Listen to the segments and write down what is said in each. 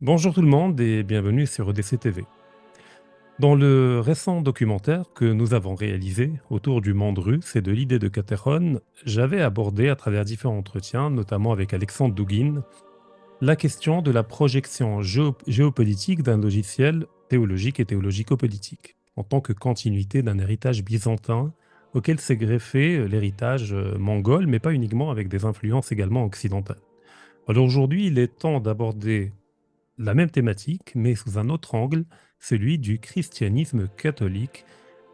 Bonjour tout le monde et bienvenue sur EDC TV. Dans le récent documentaire que nous avons réalisé autour du monde russe et de l'idée de Cateron, j'avais abordé à travers différents entretiens, notamment avec Alexandre Douguin, la question de la projection géopolitique d'un logiciel théologique et théologico-politique, en tant que continuité d'un héritage byzantin auquel s'est greffé l'héritage mongol, mais pas uniquement, avec des influences également occidentales. Alors aujourd'hui, il est temps d'aborder la même thématique, mais sous un autre angle, celui du christianisme catholique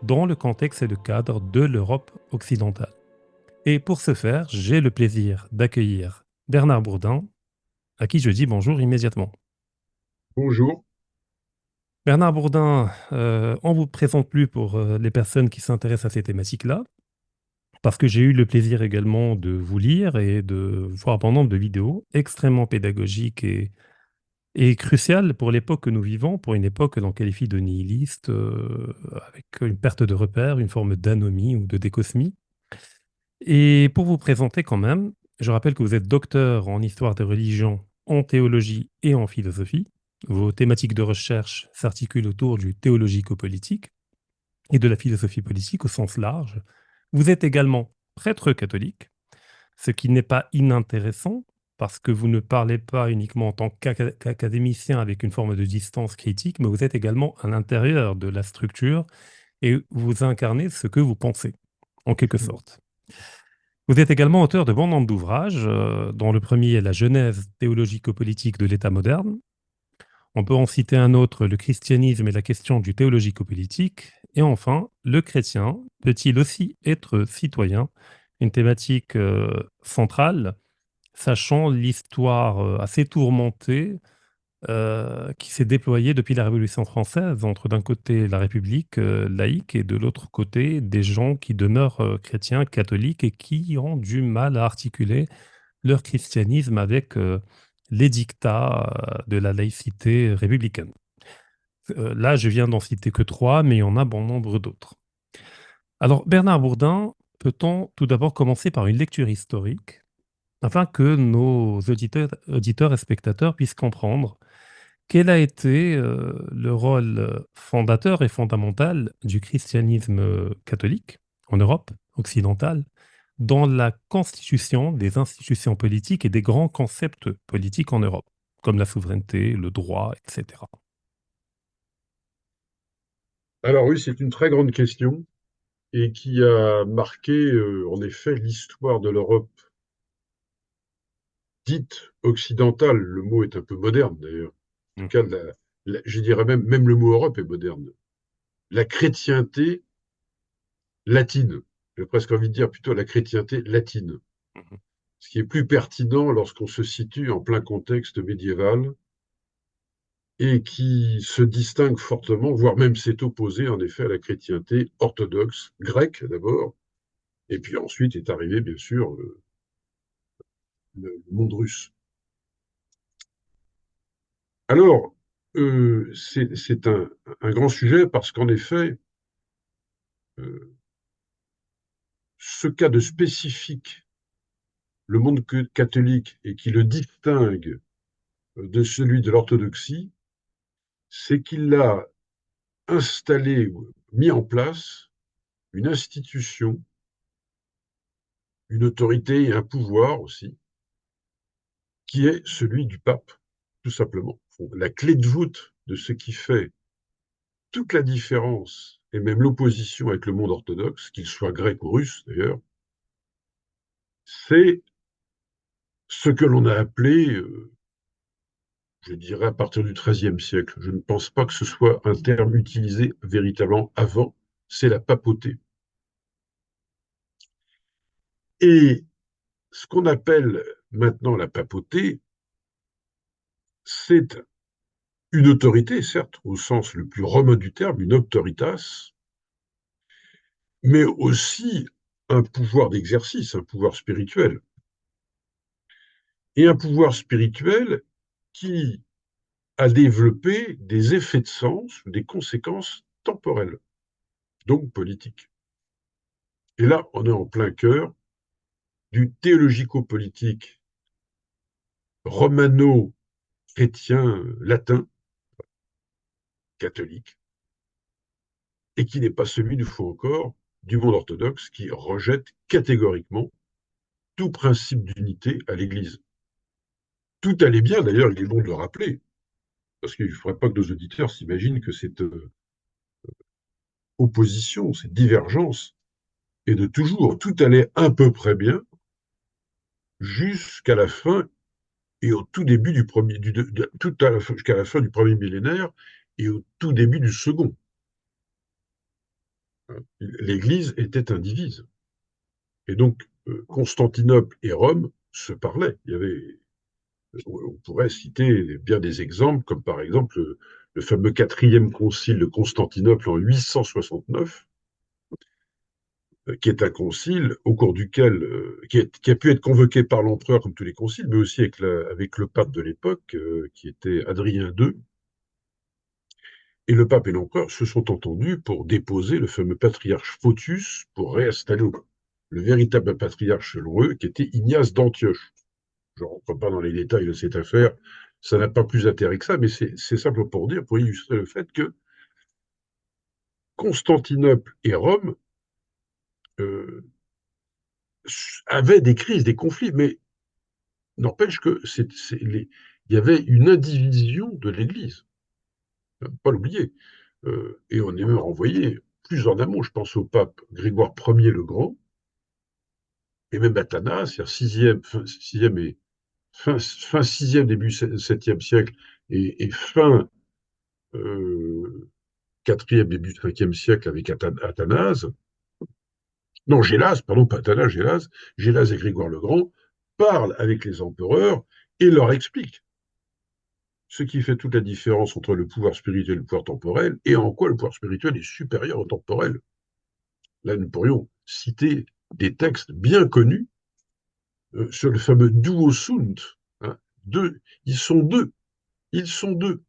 dans le contexte et le cadre de l'Europe occidentale. Et pour ce faire, j'ai le plaisir d'accueillir Bernard Bourdin, à qui je dis bonjour immédiatement. Bonjour. Bernard Bourdin, on ne vous présente plus pour les personnes qui s'intéressent à ces thématiques-là, parce que j'ai eu le plaisir également de vous lire et de voir bon nombre de vidéos extrêmement pédagogiques et crucial pour l'époque que nous vivons, pour une époque que l'on qualifie de nihiliste, avec une perte de repères, une forme d'anomie ou de décosmie. Et pour vous présenter quand même, je rappelle que vous êtes docteur en histoire des religions, en théologie et en philosophie. Vos thématiques de recherche s'articulent autour du théologico-politique et de la philosophie politique au sens large. Vous êtes également prêtre catholique, ce qui n'est pas inintéressant parce que vous ne parlez pas uniquement en tant qu'académicien avec une forme de distance critique, mais vous êtes également à l'intérieur de la structure et vous incarnez ce que vous pensez, en quelque sorte. Vous êtes également auteur de bon nombre d'ouvrages, dont le premier est La genèse théologico-politique de l'État moderne. On peut en citer un autre, Le christianisme et la question du théologico-politique. Et enfin, Le chrétien peut-il aussi être citoyen? Une thématique centrale, sachant l'histoire assez tourmentée qui s'est déployée depuis la Révolution française, entre d'un côté la République laïque et de l'autre côté des gens qui demeurent chrétiens, catholiques et qui ont du mal à articuler leur christianisme avec les dictats de la laïcité républicaine. Là, je viens d'en citer que trois, mais il y en a bon nombre d'autres. Alors, Bernard Bourdin, peut-on tout d'abord commencer par une lecture historique afin que nos auditeurs et spectateurs puissent comprendre quel a été le rôle fondateur et fondamental du christianisme catholique en Europe occidentale dans la constitution des institutions politiques et des grands concepts politiques en Europe, comme la souveraineté, le droit, etc. Alors oui, c'est une très grande question et qui a marqué en effet l'histoire de l'Europe dite occidentale. Le mot est un peu moderne d'ailleurs. En tout cas, Mhm, je dirais même le mot Europe est moderne. La chrétienté latine, j'ai presque envie de dire plutôt la chrétienté latine, mhm. ce qui est plus pertinent lorsqu'on se situe en plein contexte médiéval et qui se distingue fortement, voire même s'est opposé en effet à la chrétienté orthodoxe, grecque d'abord, et puis ensuite est arrivé, bien sûr, le monde russe. Alors, c'est un grand sujet parce qu'en effet, euh, ce cas de spécifique, le monde catholique, et qui le distingue de celui de l'orthodoxie, c'est qu'il a installé, mis en place une institution, une autorité et un pouvoir aussi, qui est celui du pape, tout simplement. La clé de voûte de ce qui fait toute la différence, et même l'opposition avec le monde orthodoxe, qu'il soit grec ou russe d'ailleurs, c'est ce que l'on a appelé, je dirais à partir du XIIIe siècle, je ne pense pas que ce soit un terme utilisé véritablement avant, c'est la papauté. Et ce qu'on appelle maintenant la papauté, c'est une autorité, certes, au sens le plus romain du terme, une auctoritas, mais aussi un pouvoir d'exercice, un pouvoir spirituel. Et un pouvoir spirituel qui a développé des effets de sens, des conséquences temporelles, donc politiques. Et là, on est en plein cœur du théologico-politique chrétien latin, catholique, et qui n'est pas celui, une fois encore, du monde orthodoxe, qui rejette catégoriquement tout principe d'unité à l'Église. Tout allait bien, d'ailleurs, il est bon de le rappeler, parce qu'il ne faudrait pas que nos auditeurs s'imaginent que cette opposition, cette divergence est de toujours. Tout allait à peu près bien jusqu'à la fin et au tout début du premier, tout à jusqu'à la fin du premier millénaire et au tout début du second. L'Église était indivise. Et donc, Constantinople et Rome se parlaient. On pourrait citer bien des exemples, comme par exemple le fameux quatrième concile de Constantinople en 869, qui est un concile au cours duquel, qui a pu être convoqué par l'empereur comme tous les conciles, mais aussi avec le pape de l'époque, qui était Adrien II. Et le pape et l'empereur se sont entendus pour déposer le fameux patriarche Photius pour réinstaller le véritable patriarche selon eux, qui était Ignace d'Antioche. Je ne rentre pas dans les détails de cette affaire, ça n'a pas plus intérêt que ça, mais c'est simple pour dire, pour illustrer le fait que Constantinople et Rome euh, avaient des crises, des conflits, mais n'empêche que il y avait une indivision de l'Église, il ne faut pas l'oublier. Et on est même renvoyé plus en amont, je pense au pape Grégoire Ier le Grand, et même Athanase, c'est-à-dire 6e et fin 6e, début 7e siècle, et fin 4e, début 5e siècle avec Athanase. Non, Gélas, pardon, pas Athanase, Gélas. Gélas et Grégoire le Grand parlent avec les empereurs et leur expliquent ce qui fait toute la différence entre le pouvoir spirituel et le pouvoir temporel, et en quoi le pouvoir spirituel est supérieur au temporel. Là, nous pourrions citer des textes bien connus sur le fameux duo sunt. Hein, ils sont deux, ils sont deux.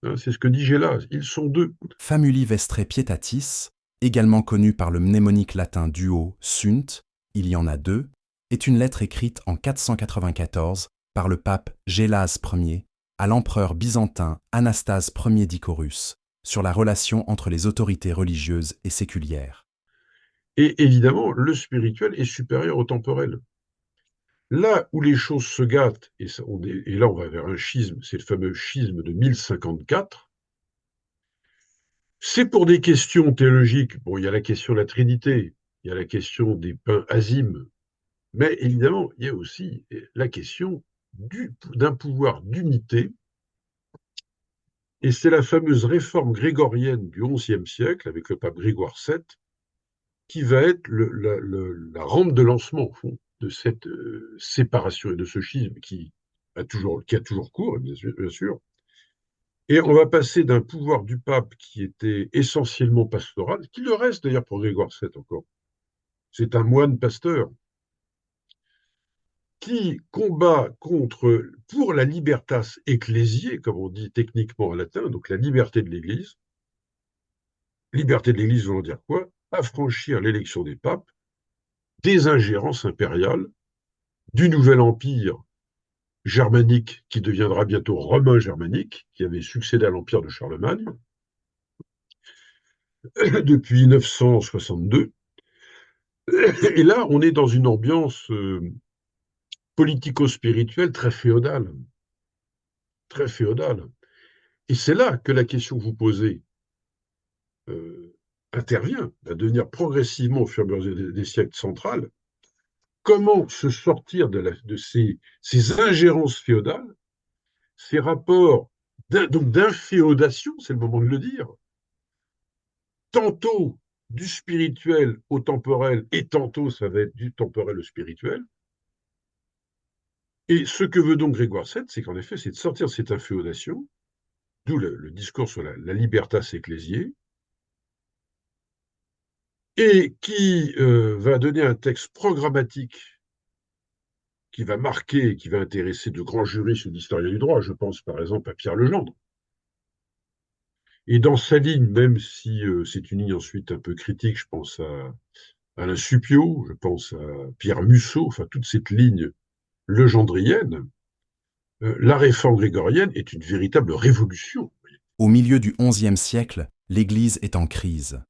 Hein, c'est ce que dit Gélas, ils sont deux. Famuli Vestre Pietatis, également connu par le mnémonique latin duo sunt, il y en a deux, est une lettre écrite en 494 par le pape Gélase Ier à l'empereur byzantin Anastase Ier d'Icorus sur la relation entre les autorités religieuses et séculières. Et évidemment, le spirituel est supérieur au temporel. Là où les choses se gâtent, et là on va vers un schisme, c'est le fameux schisme de 1054, c'est pour des questions théologiques. Bon, il y a la question de la Trinité, il y a la question des pains azimes, mais évidemment, il y a aussi la question d'un pouvoir d'unité, et c'est la fameuse réforme grégorienne du XIe siècle, avec le pape Grégoire VII, qui va être la rampe de lancement, au fond, de cette séparation et de ce schisme qui a toujours cours, bien sûr. Et on va passer d'un pouvoir du pape qui était essentiellement pastoral, qui le reste d'ailleurs pour Grégoire VII encore. C'est un moine pasteur qui combat pour la libertas ecclésiae, comme on dit techniquement en latin, donc la liberté de l'Église. Liberté de l'Église voulant dire quoi? Affranchir l'élection des papes des ingérences impériales du nouvel empire germanique qui deviendra bientôt romain germanique, qui avait succédé à l'empire de Charlemagne, depuis 962. Et là, on est dans une ambiance politico-spirituelle très féodale. Très féodale. Et c'est là que la question que vous posez intervient, à devenir progressivement, au fur et à mesure des siècles, centrale. Comment se sortir de ces ingérences féodales, ces rapports d'inféodation, c'est le moment de le dire, tantôt du spirituel au temporel, et tantôt ça va être du temporel au spirituel. Et ce que veut donc Grégoire VII, c'est qu'en effet, c'est de sortir de cette inféodation, d'où le discours sur la libertas ecclésiae, et qui va donner un texte programmatique qui va marquer, qui va intéresser de grands juristes ou d'historiens du droit. Je pense par exemple à Pierre Legendre. Et dans sa ligne, même si c'est une ligne ensuite un peu critique, je pense à Alain Supiot, je pense à Pierre Mussot, enfin toute cette ligne legendrienne, La réforme grégorienne est une véritable révolution. Au milieu du XIe siècle, l'Église est en crise.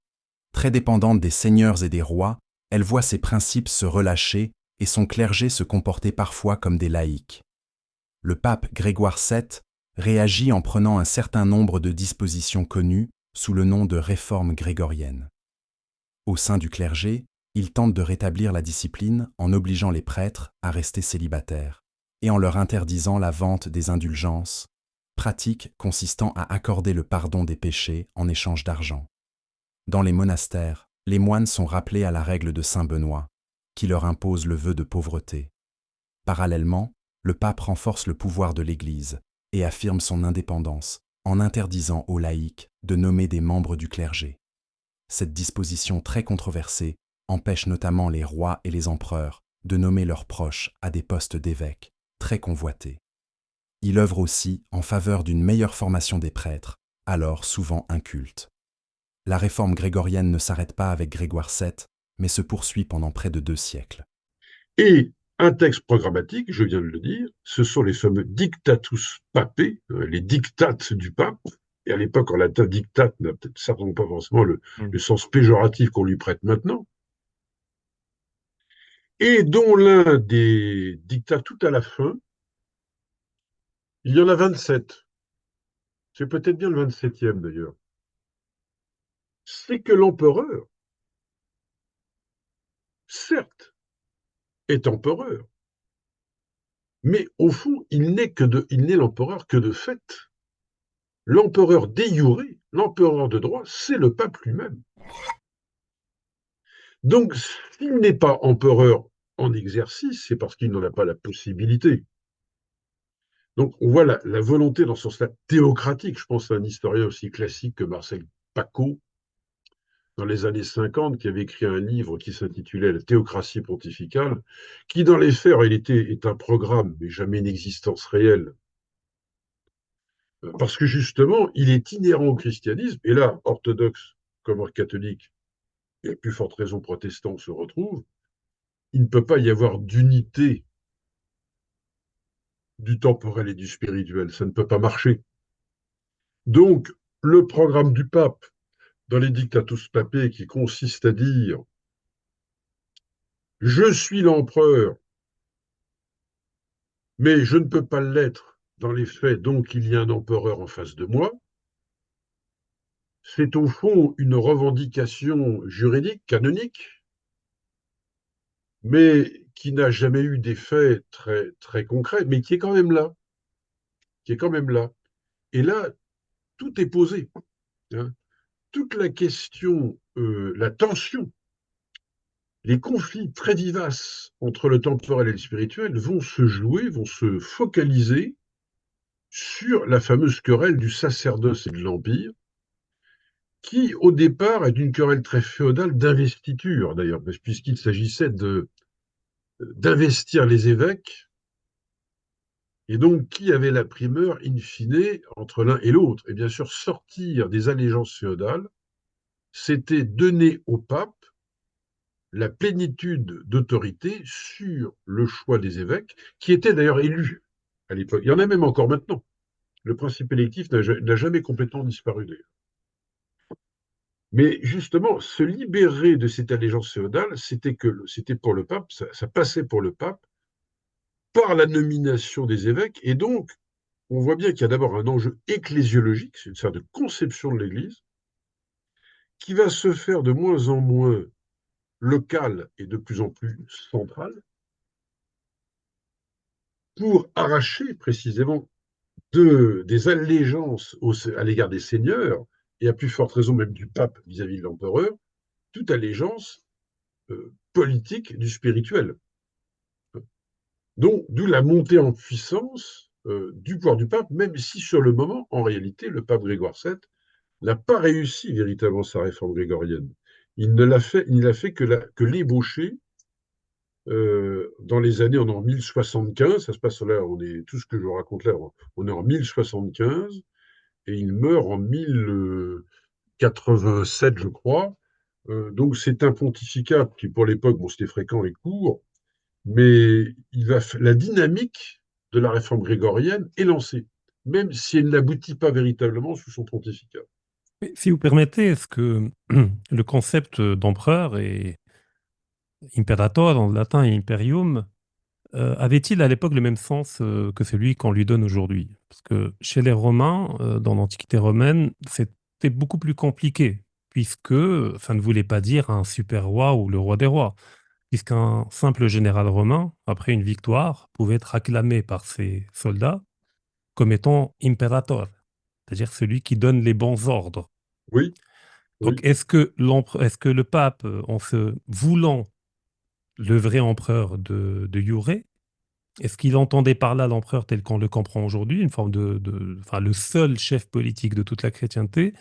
Très dépendante des seigneurs et des rois, elle voit ses principes se relâcher et son clergé se comporter parfois comme des laïcs. Le pape Grégoire VII réagit en prenant un certain nombre de dispositions connues sous le nom de réforme grégorienne. Au sein du clergé, il tente de rétablir la discipline en obligeant les prêtres à rester célibataires et en leur interdisant la vente des indulgences, pratique consistant à accorder le pardon des péchés en échange d'argent. Dans les monastères, les moines sont rappelés à la règle de saint Benoît, qui leur impose le vœu de pauvreté. Parallèlement, le pape renforce le pouvoir de l'Église et affirme son indépendance en interdisant aux laïcs de nommer des membres du clergé. Cette disposition très controversée empêche notamment les rois et les empereurs de nommer leurs proches à des postes d'évêques, très convoités. Il œuvre aussi en faveur d'une meilleure formation des prêtres, alors souvent incultes. La réforme grégorienne ne s'arrête pas avec Grégoire VII, mais se poursuit pendant près de 2 siècles. Et un texte programmatique, je viens de le dire, ce sont les fameux Dictatus Papae, les dictates du pape. Et à l'époque, en latin, dictate n'a peut-être certainement pas forcément le sens péjoratif qu'on lui prête maintenant. Et dont l'un des dictats tout à la fin, il y en a 27. C'est peut-être bien le 27e d'ailleurs. C'est que l'empereur, certes, est empereur, mais au fond, il n'est l'empereur que de fait. L'empereur de jure, l'empereur de droit, c'est le pape lui-même. Donc, s'il n'est pas empereur en exercice, c'est parce qu'il n'en a pas la possibilité. Donc, on voit la volonté dans ce sens-là théocratique. Je pense à un historien aussi classique que Marcel Pacaud, dans les années 50, qui avait écrit un livre qui s'intitulait La théocratie pontificale, qui, dans les faits, en réalité, est un programme, mais jamais une existence réelle. Parce que justement, il est inhérent au christianisme, et là, orthodoxe comme catholique, et à plus forte raison protestant se retrouvent, il ne peut pas y avoir d'unité du temporel et du spirituel, ça ne peut pas marcher. Donc, le programme du pape dans les Dictatus Papae, qui consiste à dire « Je suis l'empereur, mais je ne peux pas l'être dans les faits, donc il y a un empereur en face de moi », c'est au fond une revendication juridique, canonique, mais qui n'a jamais eu d'effet très, très concret, mais qui est quand même là. Qui est quand même là. Et là, tout est posé. Hein. Toute la question, la tension, les conflits très vivaces entre le temporel et le spirituel vont se jouer, vont se focaliser sur la fameuse querelle du sacerdoce et de l'Empire, qui, au départ, est une querelle très féodale d'investiture, d'ailleurs, puisqu'il s'agissait d'investir les évêques, et donc qui avait la primeur, in fine, entre l'un et l'autre. Et bien sûr, sortir des allégeances féodales, c'était donner au pape la plénitude d'autorité sur le choix des évêques, qui étaient d'ailleurs élus à l'époque. Il y en a même encore maintenant. Le principe électif n'a jamais complètement disparu d'ailleurs. Mais justement, se libérer de cette allégeance féodale, c'était pour le pape, ça passait pour le pape par la nomination des évêques. Et donc, on voit bien qu'il y a d'abord un enjeu ecclésiologique, c'est une sorte de conception de l'Église, qui va se faire de moins en moins locale et de plus en plus centrale, pour arracher précisément des allégeances à l'égard des seigneurs, et à plus forte raison même du pape vis-à-vis de l'empereur, toute allégeance politique du spirituel. Donc, d'où la montée en puissance du pouvoir du pape, même si sur le moment, en réalité, le pape Grégoire VII n'a pas réussi véritablement sa réforme grégorienne. Il n'a fait que l'ébaucher dans les années, on est en 1075, ça se passe là, tout ce que je vous raconte là, on est en 1075, et il meurt en 1087, je crois. Donc c'est un pontificat qui, pour l'époque, bon, c'était fréquent et court, mais la dynamique de la réforme grégorienne est lancée, même si elle n'aboutit pas véritablement sous son pontificat. Mais si vous permettez, est-ce que le concept d'empereur et imperator en latin et imperium avait-il à l'époque le même sens que celui qu'on lui donne aujourd'hui? Parce que chez les Romains, dans l'Antiquité romaine, c'était beaucoup plus compliqué, puisque ça ne voulait pas dire un super roi ou le roi des rois, puisqu'un simple général romain, après une victoire, pouvait être acclamé par ses soldats comme étant imperator, c'est-à-dire celui qui donne les bons ordres. Oui, Donc, oui. est-ce que le pape, en se voulant le vrai empereur de Yuré, est-ce qu'il entendait par là l'empereur tel qu'on le comprend aujourd'hui, une forme enfin, le seul chef politique de toute la chrétienté,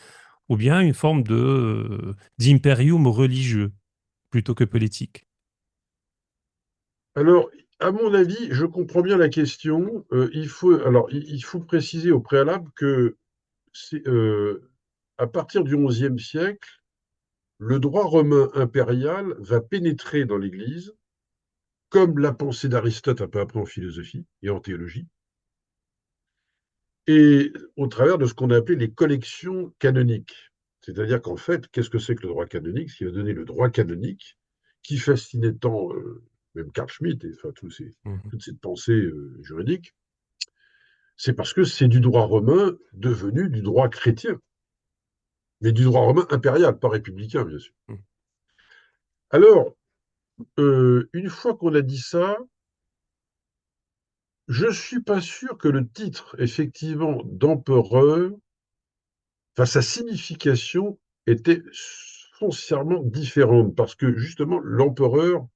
ou bien une forme d'impérium religieux plutôt que politique? Alors, à mon avis, je comprends bien la question. Il faut préciser au préalable que à partir du XIe siècle, le droit romain impérial va pénétrer dans l'Église, comme la pensée d'Aristote un peu après en philosophie et en théologie, et au travers de ce qu'on a appelé les collections canoniques. C'est-à-dire qu'en fait, qu'est-ce que c'est que le droit canonique? Ce qui va donner le droit canonique, qui fascinait tant même Carl Schmitt, et enfin Mhm. toute cette pensée juridique, c'est parce que c'est du droit romain devenu du droit chrétien, mais du droit romain impérial, pas républicain, bien sûr. Mhm. Alors, une fois qu'on a dit ça, je ne suis pas sûr que le titre, effectivement, d'empereur, enfin, sa signification était foncièrement différente, parce que justement, l'empereur,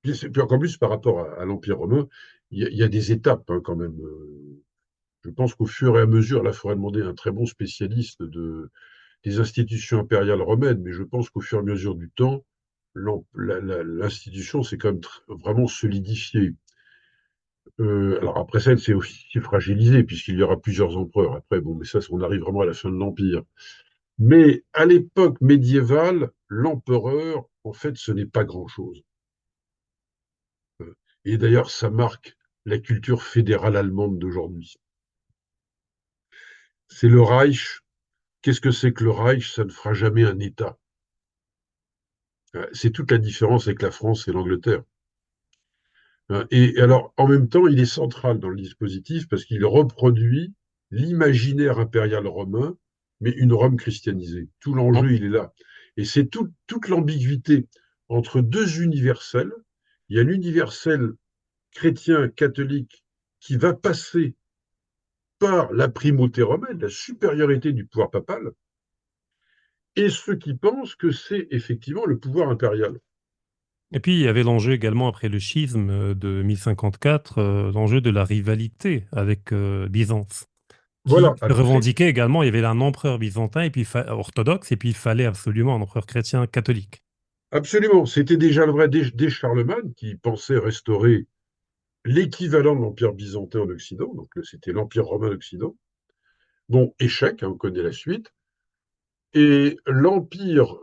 puis encore plus par rapport à l'Empire romain, il y a des étapes quand même. Je pense qu'au fur et à mesure, là, il faudrait demander à un très bon spécialiste des institutions impériales romaines, mais je pense qu'au fur et à mesure du temps, l'institution s'est quand même vraiment solidifiée. Alors après ça, c'est aussi fragilisé, puisqu'il y aura plusieurs empereurs. Après, bon, mais ça, on arrive vraiment à la fin de l'Empire. Mais à l'époque médiévale, l'empereur, en fait, ce n'est pas grand-chose. Et d'ailleurs, ça marque la culture fédérale allemande d'aujourd'hui. C'est le Reich. Qu'est-ce que c'est que le Reich? Ça ne fera jamais un État. C'est toute la différence avec la France et l'Angleterre. Et alors, en même temps, il est central dans le dispositif parce qu'il reproduit l'imaginaire impérial romain, mais une Rome christianisée. Tout Mhm. l'enjeu, il est là. Et c'est toute l'ambiguïté entre deux universels. Il y a l'universel chrétien catholique qui va passer par la primauté romaine, la supériorité du pouvoir papal, et ceux qui pensent que c'est effectivement le pouvoir impérial. Et puis, il y avait l'enjeu également, après le schisme de 1054, l'enjeu de la rivalité avec Byzance, qui Voilà. se Alors, revendiquait également. Il y avait un empereur byzantin et puis orthodoxe, et puis il fallait absolument un empereur chrétien catholique. absolument, c'était déjà le vrai dès Charlemagne qui pensait restaurer l'équivalent de l'Empire byzantin en Occident, donc c'était l'Empire romain d'Occident. Bon, échec, on connaît la suite. Et l'Empire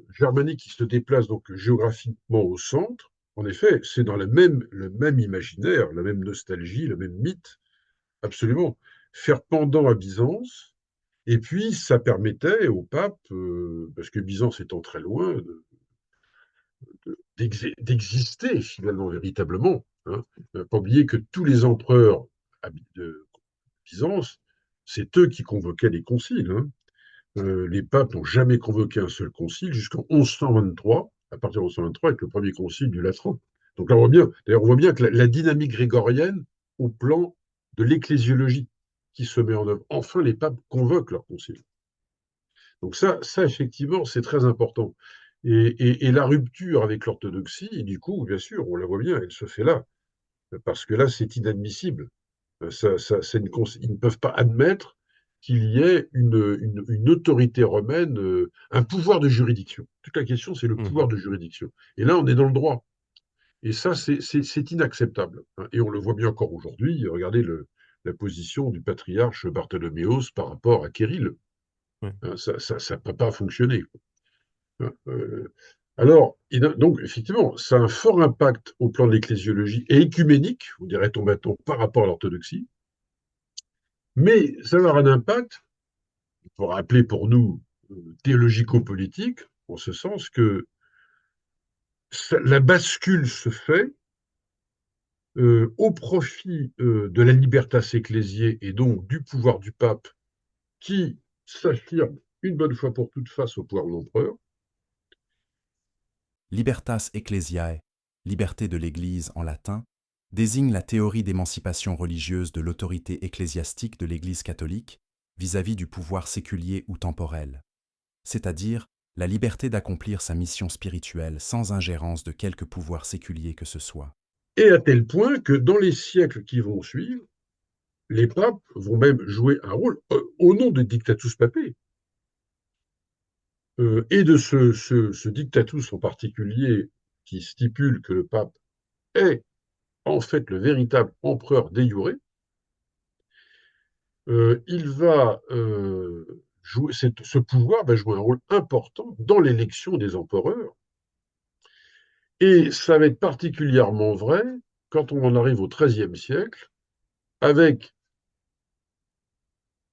germanique qui se déplace donc géographiquement au centre, en effet, c'est dans le même imaginaire, la même nostalgie, le même mythe, absolument. Faire pendant à Byzance, et puis ça permettait au pape, parce que Byzance étant très loin, d'exister finalement véritablement. Hein. Pas oublier que tous les empereurs de Byzance, c'est eux qui convoquaient les conciles. Hein. Les papes n'ont jamais convoqué un seul concile jusqu'en 1123, à partir de 1123, avec le premier concile du Latran. Donc là, on voit bien que la dynamique grégorienne, au plan de l'ecclésiologie qui se met en œuvre. Enfin, les papes convoquent leur concile. Donc ça effectivement, c'est très important. Et la rupture avec l'orthodoxie, et du coup, bien sûr, on la voit bien, elle se fait là, parce que là, c'est inadmissible. Ils ne peuvent pas admettre qu'il y ait une autorité romaine, un pouvoir de juridiction. Toute la question, c'est le pouvoir Mhm. de juridiction. Et là, on est dans le droit. Et ça, c'est inacceptable. Hein. Et on le voit bien encore aujourd'hui. Regardez la position du patriarche Bartholoméos par rapport à Kirill. Ouais. Hein, ça ne peut pas fonctionner. Hein. Alors, donc, effectivement, ça a un fort impact au plan de l'ecclésiologie et écuménique, vous dirait-on maintenant, par rapport à l'orthodoxie, mais ça va avoir un impact, pour rappeler pour nous, théologico-politique, en ce sens que la bascule se fait au profit de la libertas ecclésiae et donc du pouvoir du pape qui s'affirme une bonne fois pour toutes face au pouvoir de l'empereur. Libertas ecclesiae, liberté de l'Église en latin, désigne la théorie d'émancipation religieuse de l'autorité ecclésiastique de l'Église catholique vis-à-vis du pouvoir séculier ou temporel, c'est-à-dire la liberté d'accomplir sa mission spirituelle sans ingérence de quelque pouvoir séculier que ce soit. Et à tel point que dans les siècles qui vont suivre, les papes vont même jouer un rôle au nom de dictatus papae. Et de ce dictatus en particulier qui stipule que le pape est en fait le véritable empereur de jure, il va jouer, ce pouvoir va jouer un rôle important dans l'élection des empereurs. Et ça va être particulièrement vrai quand on en arrive au XIIIe siècle, avec,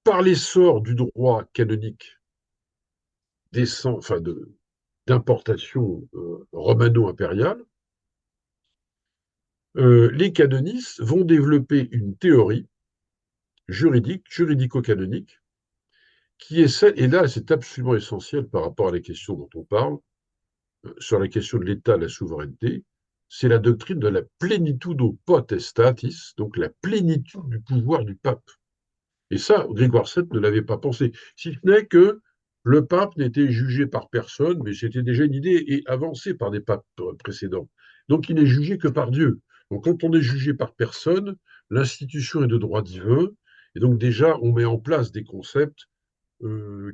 par l'essor du droit canonique d'importation romano-impériale, les canonistes vont développer une théorie juridique, juridico-canonique, qui est celle, et là c'est absolument essentiel par rapport à la question dont on parle, sur la question de l'État, la souveraineté, c'est la doctrine de la plenitudo potestatis, donc la plénitude du pouvoir du pape. Et ça, Grégoire VII ne l'avait pas pensé, si ce n'est que le pape n'était jugé par personne, mais c'était déjà une idée et avancée par des papes précédents. Donc il n'est jugé que par Dieu. Donc quand on est jugé par personne, l'institution est de droit divin, et donc déjà on met en place des concepts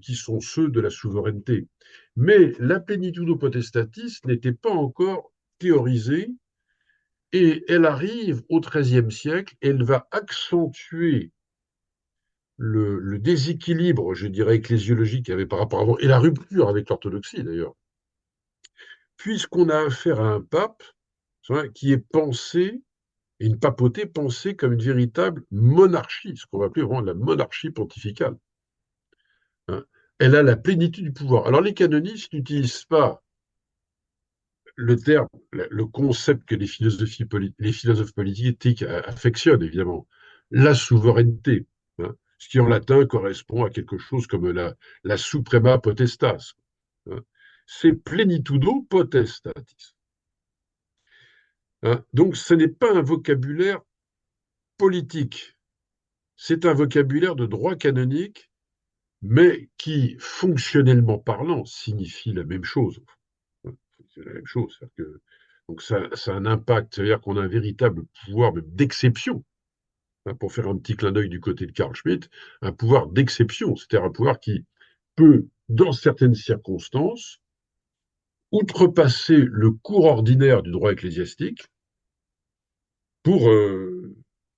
qui sont ceux de la souveraineté. Mais la plenitudo potestatis n'était pas encore théorisée, et elle arrive au XIIIe siècle, et elle va accentuer le déséquilibre, je dirais, ecclésiologique qu'il y avait par rapport à avant, et la rupture avec l'orthodoxie d'ailleurs, puisqu'on a affaire à un pape qui est pensé, et une papauté pensée comme une véritable monarchie, ce qu'on va appeler vraiment la monarchie pontificale. Elle a la plénitude du pouvoir. Alors les canonistes n'utilisent pas le terme, le concept que les philosophes politiques affectionnent, évidemment, la souveraineté, ce qui en latin correspond à quelque chose comme la suprema potestas. C'est plenitudo potestatis. Donc ce n'est pas un vocabulaire politique, c'est un vocabulaire de droit canonique, mais qui, fonctionnellement parlant, signifie la même chose. C'est la même chose. Donc ça a un impact, c'est-à-dire qu'on a un véritable pouvoir même d'exception, pour faire un petit clin d'œil du côté de Carl Schmitt, un pouvoir d'exception, c'est-à-dire un pouvoir qui peut, dans certaines circonstances, outrepasser le cours ordinaire du droit ecclésiastique pour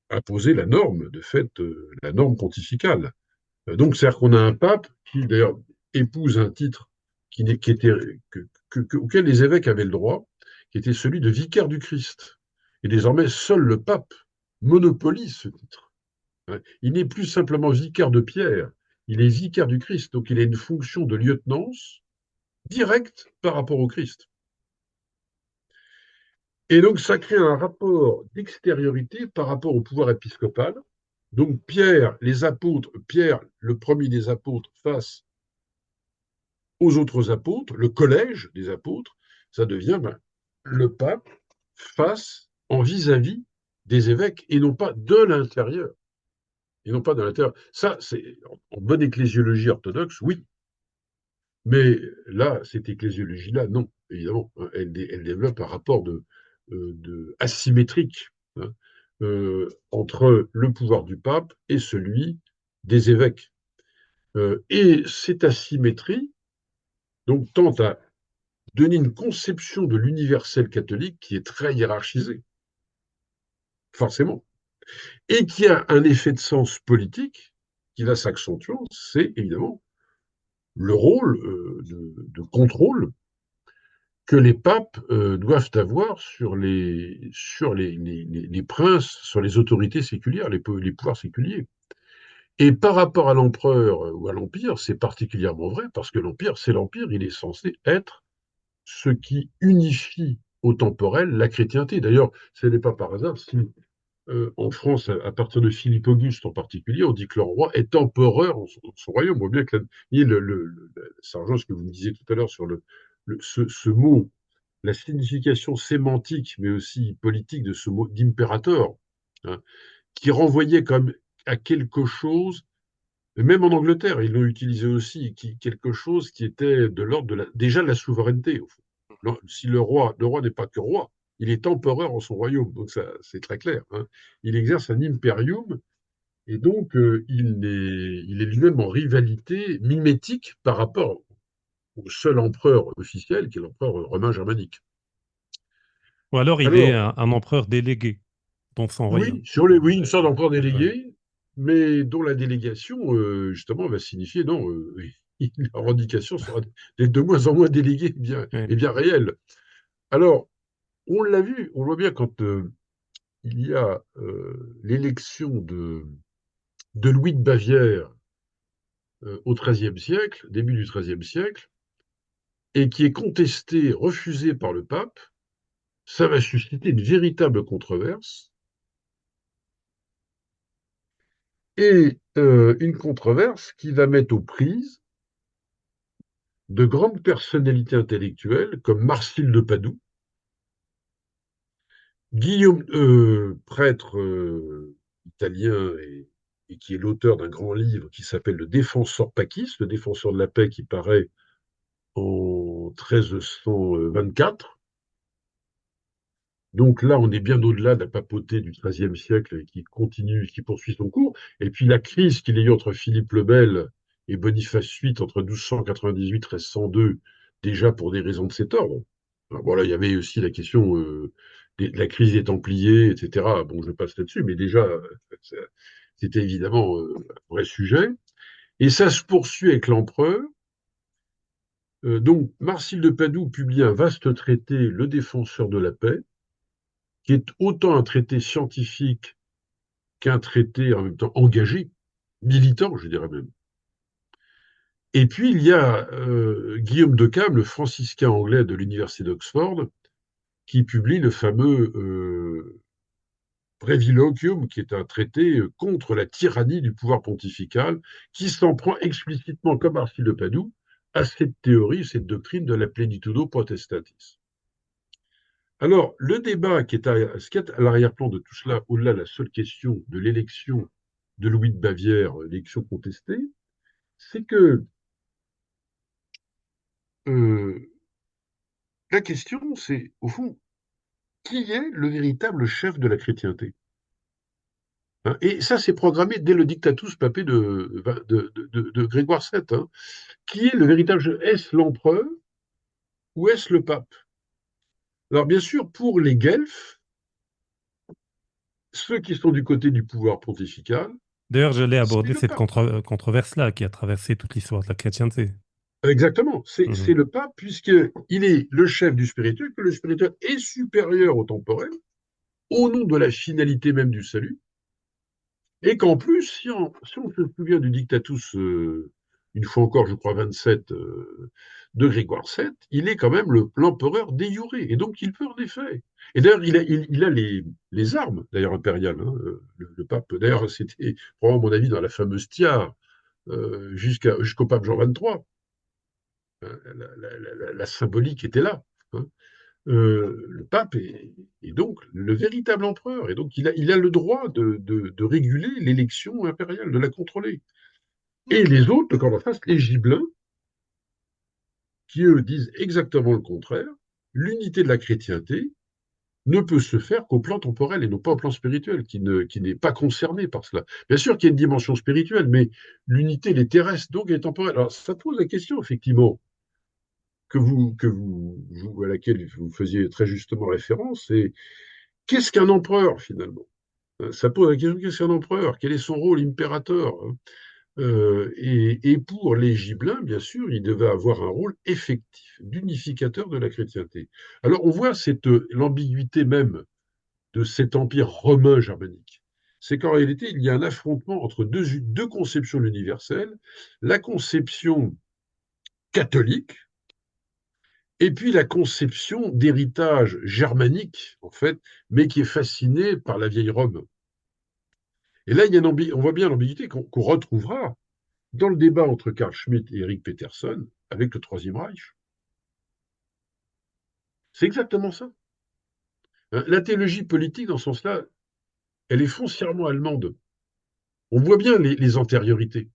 imposer la norme, de fait, la norme pontificale. Donc, c'est-à-dire qu'on a un pape qui, d'ailleurs, épouse un titre auquel les évêques avaient le droit, qui était celui de vicaire du Christ. Et désormais, seul le pape monopolise ce titre. Il n'est plus simplement vicaire de Pierre, il est vicaire du Christ. Donc, il a une fonction de lieutenance directe par rapport au Christ. Et donc, ça crée un rapport d'extériorité par rapport au pouvoir épiscopal. Donc, Pierre, le premier des apôtres, face aux autres apôtres, le collège des apôtres, ça devient le pape face en vis-à-vis des évêques et non pas de l'intérieur. Et non pas de l'intérieur. Ça, c'est en bonne ecclésiologie orthodoxe, oui. Mais là, cette ecclésiologie-là, non, évidemment. Elle développe un rapport asymétrique entre le pouvoir du pape et celui des évêques. Et cette asymétrie donc, tend à donner une conception de l'universel catholique qui est très hiérarchisée, forcément, et qui a un effet de sens politique qui va s'accentuant, c'est évidemment le rôle de contrôle que les papes doivent avoir sur les princes, sur les autorités séculières, les pouvoirs séculiers. Et par rapport à l'empereur ou à l'empire, c'est particulièrement vrai parce que l'empire, c'est l'empire, il est censé être ce qui unifie au temporel la chrétienté. D'ailleurs, ce n'est pas par hasard si en France, à partir de Philippe Auguste en particulier, on dit que le roi est empereur en son royaume. On voit bien que ça rejoint ce que vous me disiez tout à l'heure sur ce mot, la signification sémantique, mais aussi politique de ce mot d'imperator, hein, qui renvoyait comme à quelque chose, même en Angleterre, ils l'ont utilisé aussi, quelque chose qui était de l'ordre déjà de la souveraineté, au fond. Si le roi n'est pas que roi, il est empereur en son royaume, donc ça, c'est très clair, hein. Il exerce un imperium, et donc il est lui-même en rivalité mimétique par rapport au seul empereur officiel, qui est l'empereur romain germanique. Ou alors il est Alors, un empereur délégué dans son royaume. oui, une sorte d'empereur Ouais. délégué, mais dont la délégation, justement, va signifier, non, la revendication sera de moins en moins déléguée Ouais. et bien réelle. Alors, on l'a vu, on voit bien quand il y a l'élection de Louis de Bavière au XIIIe siècle, début du XIIIe siècle, et qui est contestée, refusée par le pape, ça va susciter une véritable controverse, et une controverse qui va mettre aux prises de grandes personnalités intellectuelles comme Marcille de Padoue, Guillaume, prêtre italien et qui est l'auteur d'un grand livre qui s'appelle Le Défenseur Pacis, le défenseur de la paix, qui paraît en 1324. Donc là, on est bien au-delà de la papauté du XIIIe siècle qui continue, qui poursuit son cours. Et puis la crise qu'il y a eu entre Philippe le Bel et Boniface VIII entre 1298 et 1302, déjà pour des raisons de cet ordre. Alors, bon, là, il y avait aussi la question de la crise des Templiers, etc. Bon, je passe là-dessus, mais déjà, c'était évidemment un vrai sujet. Et ça se poursuit avec l'empereur. Donc, Marcille de Padoue publie un vaste traité, Le Défenseur de la paix, qui est autant un traité scientifique qu'un traité en même temps engagé, militant, je dirais même. Et puis, il y a Guillaume de Cam, le franciscain anglais de l'université d'Oxford, qui publie le fameux Breviloquium, qui est un traité contre la tyrannie du pouvoir pontifical, qui s'en prend explicitement, comme Marcille de Padoue, à cette théorie, cette doctrine de la plenitudo potestatis. Alors, le débat ce qui est à l'arrière-plan de tout cela, au-delà de la seule question de l'élection de Louis de Bavière, l'élection contestée, c'est que euh, la question, c'est, au fond, qui est le véritable chef de la chrétienté, hein? Et ça, c'est programmé dès le Dictatus papé de Grégoire VII, hein. Qui est le véritable chef? Est-ce l'empereur ou est-ce le pape? Alors, bien sûr, pour les guelfes, ceux qui sont du côté du pouvoir pontifical, D'ailleurs, je l'ai c'est abordé le cette pape. controverse-là qui a traversé toute l'histoire de la chrétienté. Exactement, c'est Mhm. le pape, puisqu'il est le chef du spirituel, que le spirituel est supérieur au temporel, au nom de la finalité même du salut, et qu'en plus, si on se souvient du Dictatus, une fois encore, je crois 27, de Grégoire VII, il est quand même l'empereur de jure, et donc il peut en effet. Et d'ailleurs, il a les armes, d'ailleurs, impériales, hein, le pape. D'ailleurs, c'était probablement, à mon avis, dans la fameuse tiare, jusqu'au pape Jean XXIII. La symbolique était là, hein. Le pape est donc le véritable empereur, et donc il a le droit de réguler l'élection impériale, de la contrôler. Et les autres, quand en face, les gibelins, qui eux disent exactement le contraire, l'unité de la chrétienté ne peut se faire qu'au plan temporel et non pas au plan spirituel, qui n'est pas concerné par cela. Bien sûr qu'il y a une dimension spirituelle, mais l'unité, elle est terrestre, donc elle est temporelle. Alors ça pose la question, effectivement, à laquelle vous faisiez très justement référence, c'est qu'est-ce qu'un empereur finalement? Ça pose la question, qu'est-ce qu'un empereur? Quel est son rôle impérateur, hein? Et pour les Gibelins, bien sûr, il devait avoir un rôle effectif d'unificateur de la chrétienté. Alors on voit l'ambiguïté même de cet empire romain germanique. C'est qu'en réalité, il y a un affrontement entre deux conceptions de l'universel, la conception catholique et puis la conception d'héritage germanique, en fait, mais qui est fascinée par la vieille Rome. Et là, on voit bien l'ambiguïté qu'on retrouvera dans le débat entre Carl Schmitt et Eric Peterson avec le Troisième Reich. C'est exactement ça. La théologie politique, dans ce sens-là, elle est foncièrement allemande. On voit bien les antériorités.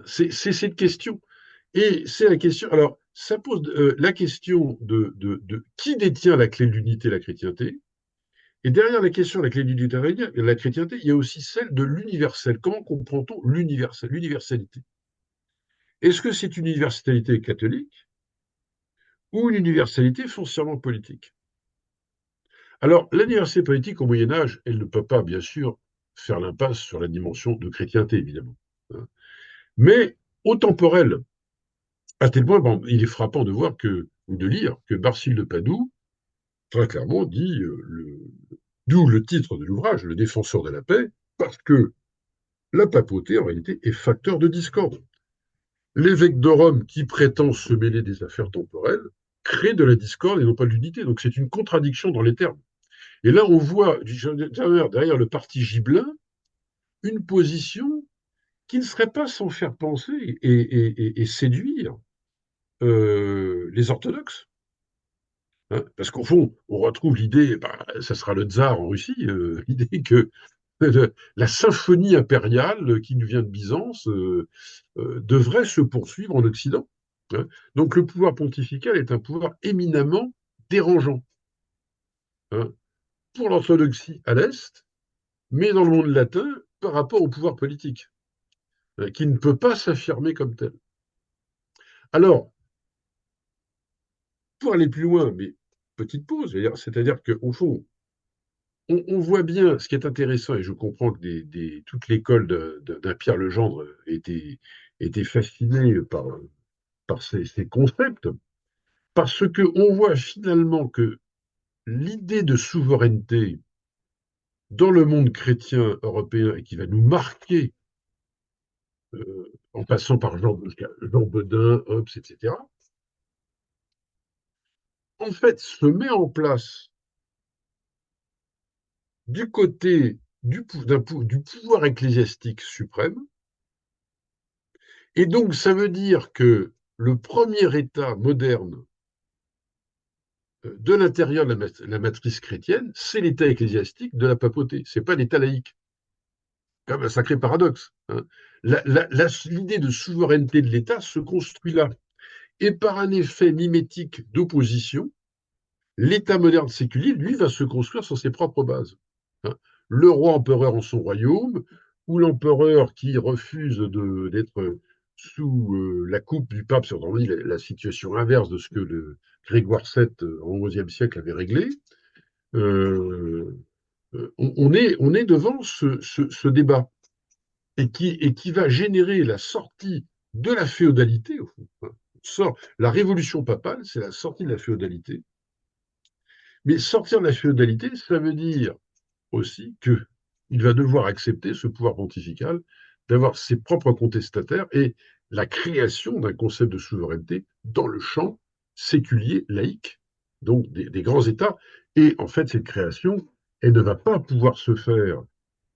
C'est cette question. Et c'est la question. Alors, ça pose la question de qui détient la clé de l'unité, la chrétienté. Et derrière la question de la clé de l'unité, la chrétienté, il y a aussi celle de l'universel. Comment comprend-on l'universel, l'universalité? Est-ce que c'est une universalité catholique ou une universalité foncièrement politique? Alors, l'universalité politique au Moyen Âge, elle ne peut pas, bien sûr, faire l'impasse sur la dimension de chrétienté, évidemment. Mais au temporel, à tel point, bon, il est frappant de voir ou de lire que Barsile de Padoue, très clairement, dit, d'où le titre de l'ouvrage, Le défenseur de la paix, parce que la papauté, en réalité, est facteur de discorde. L'évêque de Rome, qui prétend se mêler des affaires temporelles, crée de la discorde et non pas de l'unité. Donc c'est une contradiction dans les termes. Et là, on voit derrière le parti gibelin une position qui ne serait pas sans faire penser et séduire les orthodoxes. Hein, parce qu'au fond, on retrouve l'idée, ça sera le tsar en Russie, l'idée que la symphonie impériale qui nous vient de Byzance devrait se poursuivre en Occident. Hein. Donc le pouvoir pontifical est un pouvoir éminemment dérangeant. Hein, pour l'orthodoxie à l'Est, mais dans le monde latin par rapport au pouvoir politique, qui ne peut pas s'affirmer comme tel. Alors, pour aller plus loin, mais petite pause, c'est-à-dire qu'au fond, on voit bien ce qui est intéressant, et je comprends que toute l'école d'un Pierre Legendre était fascinée par ces concepts, parce qu'on voit finalement que l'idée de souveraineté dans le monde chrétien européen, et qui va nous marquer en passant par Jean Bodin, Hobbes, etc., en fait, se met en place du côté du pouvoir ecclésiastique suprême. Et donc, ça veut dire que le premier État moderne de l'intérieur de la matrice chrétienne, c'est l'État ecclésiastique de la papauté. Ce n'est pas l'État laïque. C'est quand même un sacré paradoxe. Hein. L'idée de souveraineté de l'État se construit là. Et par un effet mimétique d'opposition, l'État moderne séculier, lui, va se construire sur ses propres bases. Hein. Le roi empereur en son royaume, ou l'empereur qui refuse d'être sous la coupe du pape, c'est la situation inverse de ce que le Grégoire VII en XIe siècle avait réglé. On est devant ce débat et qui va générer la sortie de la féodalité, au fond. La révolution papale, c'est la sortie de la féodalité. Mais sortir de la féodalité, ça veut dire aussi qu'il va devoir accepter ce pouvoir pontifical, d'avoir ses propres contestataires et la création d'un concept de souveraineté dans le champ séculier laïque, donc des grands États. Et en fait, cette création, elle ne va pas pouvoir se faire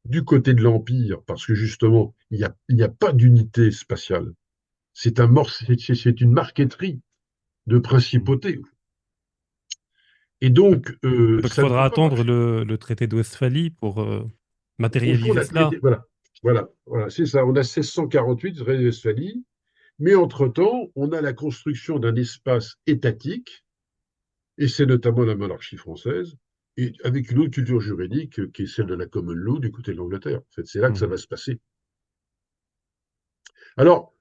du côté de l'Empire, parce que justement, il n'y a pas d'unité spatiale. C'est une marqueterie de principauté. Et donc, Donc, il ça ne faudra peut pas attendre marcher. le traité de Westphalie pour Au fond, matérialiser la cela. traité, voilà, c'est ça. On a 1648, traité de Westphalie, mais entre-temps, on a la construction d'un espace étatique, et c'est notamment la monarchie française, et avec une autre culture juridique qui est celle de la common law du côté de l'Angleterre. En fait, c'est là que ça va se passer. Alors,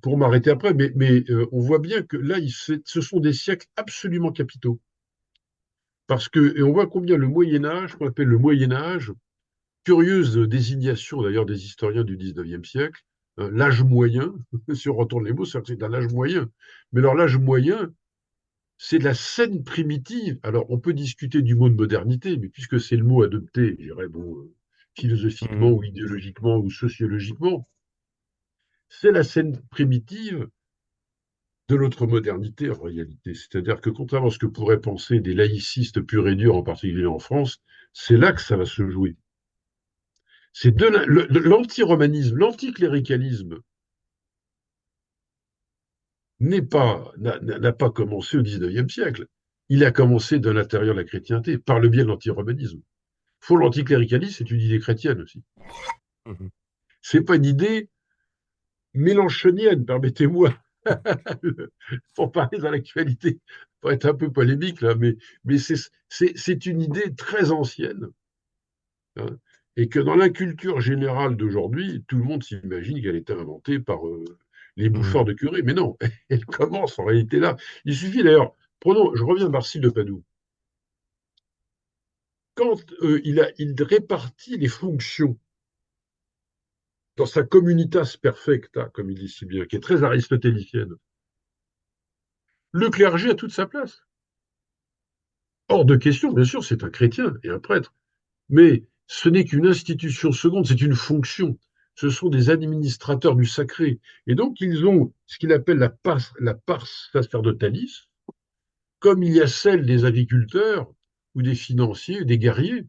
pour m'arrêter après, mais on voit bien que là, ce sont des siècles absolument capitaux. Et on voit combien le Moyen Âge, qu'on appelle le Moyen Âge, curieuse désignation d'ailleurs des historiens du 19e siècle, l'âge moyen, si on retourne les mots, c'est un âge moyen. Mais alors l'âge moyen, c'est de la scène primitive. Alors on peut discuter du mot de modernité, mais puisque c'est le mot adopté, je dirais, bon, philosophiquement Mhm. ou idéologiquement ou sociologiquement, c'est la scène primitive de notre modernité en réalité. C'est-à-dire que contrairement à ce que pourraient penser des laïcistes purs et durs, en particulier en France, c'est là que ça va se jouer. C'est de l'antiromanisme, l'anticléricalisme n'a pas commencé au XIXe siècle. Il a commencé de l'intérieur de la chrétienté, par le biais de l'antiromanisme. Faut l'anticléricalisme, c'est une idée chrétienne aussi. Mhm. C'est pas une idée mélanchonienne, permettez-moi, pour parler dans l'actualité, pour être un peu polémique là, mais c'est une idée très ancienne, hein, et que dans la culture générale d'aujourd'hui, tout le monde s'imagine qu'elle était inventée par les bouffeurs Mhm. de curés. Mais non, elle commence en réalité là. Il suffit d'ailleurs, prenons, je reviens à Marcille de Padoue. Quand il répartit les fonctions dans sa communitas perfecta, comme il dit si bien, qui est très aristotélicienne, le clergé a toute sa place. Hors de question, bien sûr, c'est un chrétien et un prêtre. Mais ce n'est qu'une institution seconde, c'est une fonction. Ce sont des administrateurs du sacré. Et donc, ils ont ce qu'il appelle la pars sacerdotalis, comme il y a celle des agriculteurs ou des financiers, des guerriers.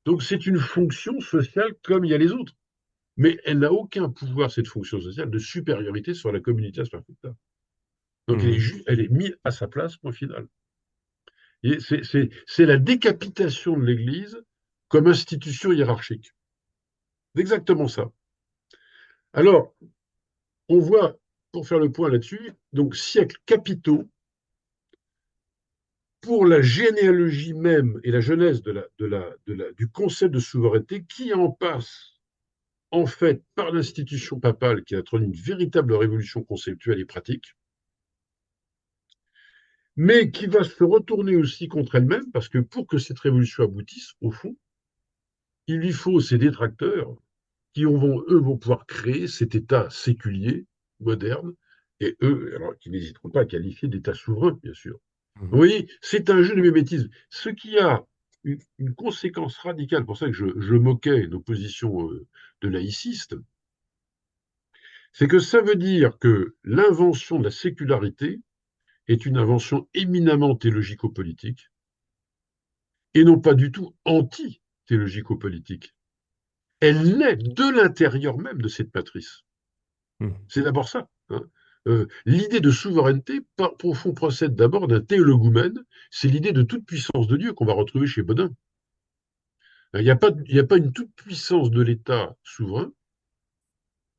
Donc, c'est une fonction sociale comme il y a les autres. Mais elle n'a aucun pouvoir, cette fonction sociale, de supériorité sur la communauté perfecta. Donc, Mhm. elle est mise à sa place, point final. Et c'est la décapitation de l'Église comme institution hiérarchique. C'est exactement ça. Alors, on voit, pour faire le point là-dessus, donc siècles capitaux pour la généalogie même et la genèse du concept de souveraineté qui en passe, en fait, par l'institution papale qui a introduit une véritable révolution conceptuelle et pratique, mais qui va se retourner aussi contre elle-même, parce que pour que cette révolution aboutisse, au fond, il lui faut ses détracteurs eux, vont pouvoir créer cet État séculier, moderne, et eux, alors, qui n'hésiteront pas à qualifier d'État souverain, bien sûr. Vous Mhm. voyez, c'est un jeu de mimétisme. Ce qui a une conséquence radicale, pour ça que je moquais nos positions de laïcistes, c'est que ça veut dire que l'invention de la sécularité est une invention éminemment théologico-politique et non pas du tout anti-théologico-politique. Elle naît de l'intérieur même de cette matrice. Mhm. C'est d'abord ça, hein. L'idée de souveraineté, au fond, procède d'abord d'un théologoumène. C'est l'idée de toute puissance de Dieu qu'on va retrouver chez Bodin. Il y a pas une toute puissance de l'État souverain,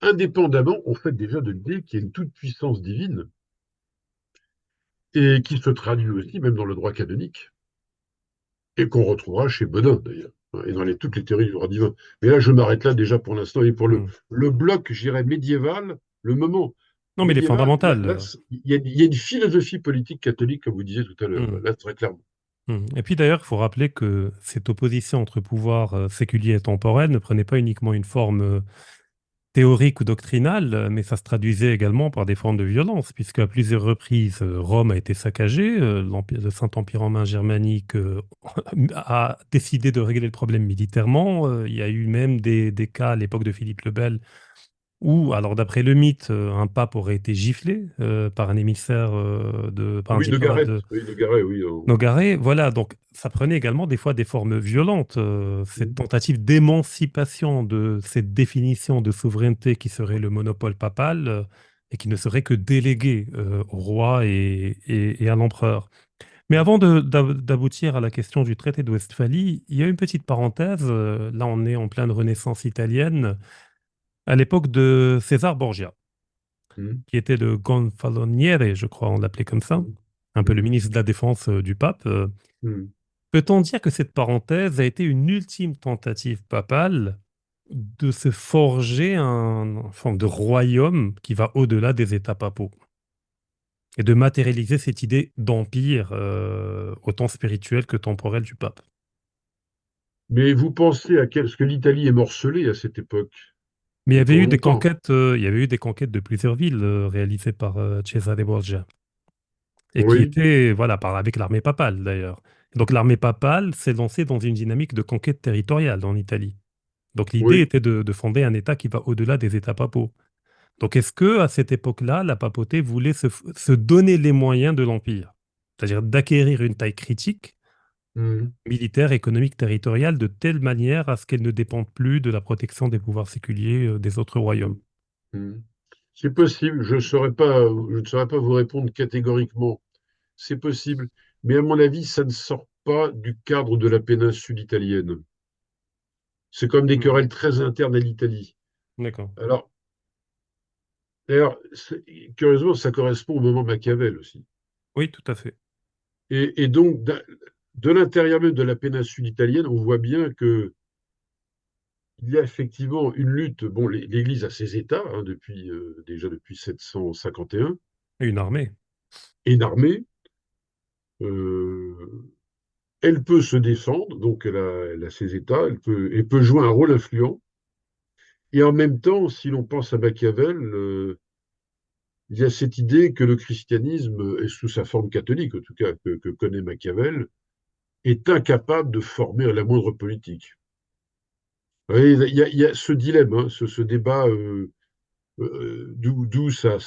indépendamment, en fait, déjà de l'idée qu'il y a une toute puissance divine et qui se traduit aussi même dans le droit canonique et qu'on retrouvera chez Bodin d'ailleurs, hein, et dans toutes les théories du droit divin. Mais là, je m'arrête là déjà pour l'instant. Et pour Mhm. le bloc, je dirais, médiéval, le moment Non, mais il est médiéval, fondamental. il y a une philosophie politique catholique, comme vous disiez tout à l'heure, Mhm. là, très clairement. Mhm. Et puis d'ailleurs, il faut rappeler que cette opposition entre pouvoir séculier et temporel ne prenait pas uniquement une forme théorique ou doctrinale, mais ça se traduisait également par des formes de violence, puisqu'à plusieurs reprises, Rome a été saccagée, le Saint-Empire romain germanique a décidé de régler le problème militairement. Il y a eu même des cas à l'époque de Philippe le Bel où, alors d'après le mythe, un pape aurait été giflé par un émissaire par un Oui, diplomate Nogaret, de oui, Nogaret, oui. Nogaret. Voilà, donc ça prenait également des fois des formes violentes, cette tentative d'émancipation de cette définition de souveraineté qui serait le monopole papal et qui ne serait que délégué au roi et à l'empereur. Mais avant d'aboutir à la question du traité de Westphalie, il y a une petite parenthèse. Là, on est en pleine Renaissance italienne, à l'époque de César Borgia, Mm, qui était le gonfaloniere, je crois, on l'appelait comme ça, mm, un peu le mm, ministre de la Défense du pape. mm. Peut-on dire que cette parenthèse a été une ultime tentative papale de se forger une forme de royaume qui va au-delà des États papaux et de matérialiser cette idée d'empire autant spirituel que temporel du pape? Mais vous pensez à quel... Parce que l'Italie est morcelée à cette époque, Mais il y et avait pour eu des longtemps. conquêtes, de plusieurs villes réalisées par Cesare Borgia et qui Oui, étaient, voilà, avec l'armée papale d'ailleurs. Donc l'armée papale s'est lancée dans une dynamique de conquête territoriale en Italie. Donc l'idée oui. était de fonder un État qui va au-delà des États papaux. Donc est-ce que à cette époque-là, la papauté voulait se donner les moyens de l'empire, c'est-à-dire d'acquérir une taille critique Mhm, militaire, économique, territoriale, de telle manière à ce qu'elle ne dépende plus de la protection des pouvoirs séculiers des autres royaumes? mhm, mhm. C'est possible, je ne saurais pas vous répondre catégoriquement. C'est possible, mais à mon avis, ça ne sort pas du cadre de la péninsule italienne. C'est comme des Mhm. querelles très internes à l'Italie. D'accord. Alors, d'ailleurs, curieusement, ça correspond au moment Machiavel aussi. Oui, tout à fait. Et donc, de l'intérieur même de la péninsule italienne, on voit bien que il y a effectivement une lutte. Bon, l'Église a ses États hein, déjà depuis 751, Et une armée. et une armée. euh, Elle peut se défendre, donc elle a ses États, elle peut jouer un rôle influent. Et en même temps, si l'on pense à Machiavel, il y a cette idée que le christianisme, et sous sa forme catholique, en tout cas que connaît Machiavel, est incapable de former la moindre politique. Vous voyez, il y a ce dilemme, hein, ce débat, d'où sa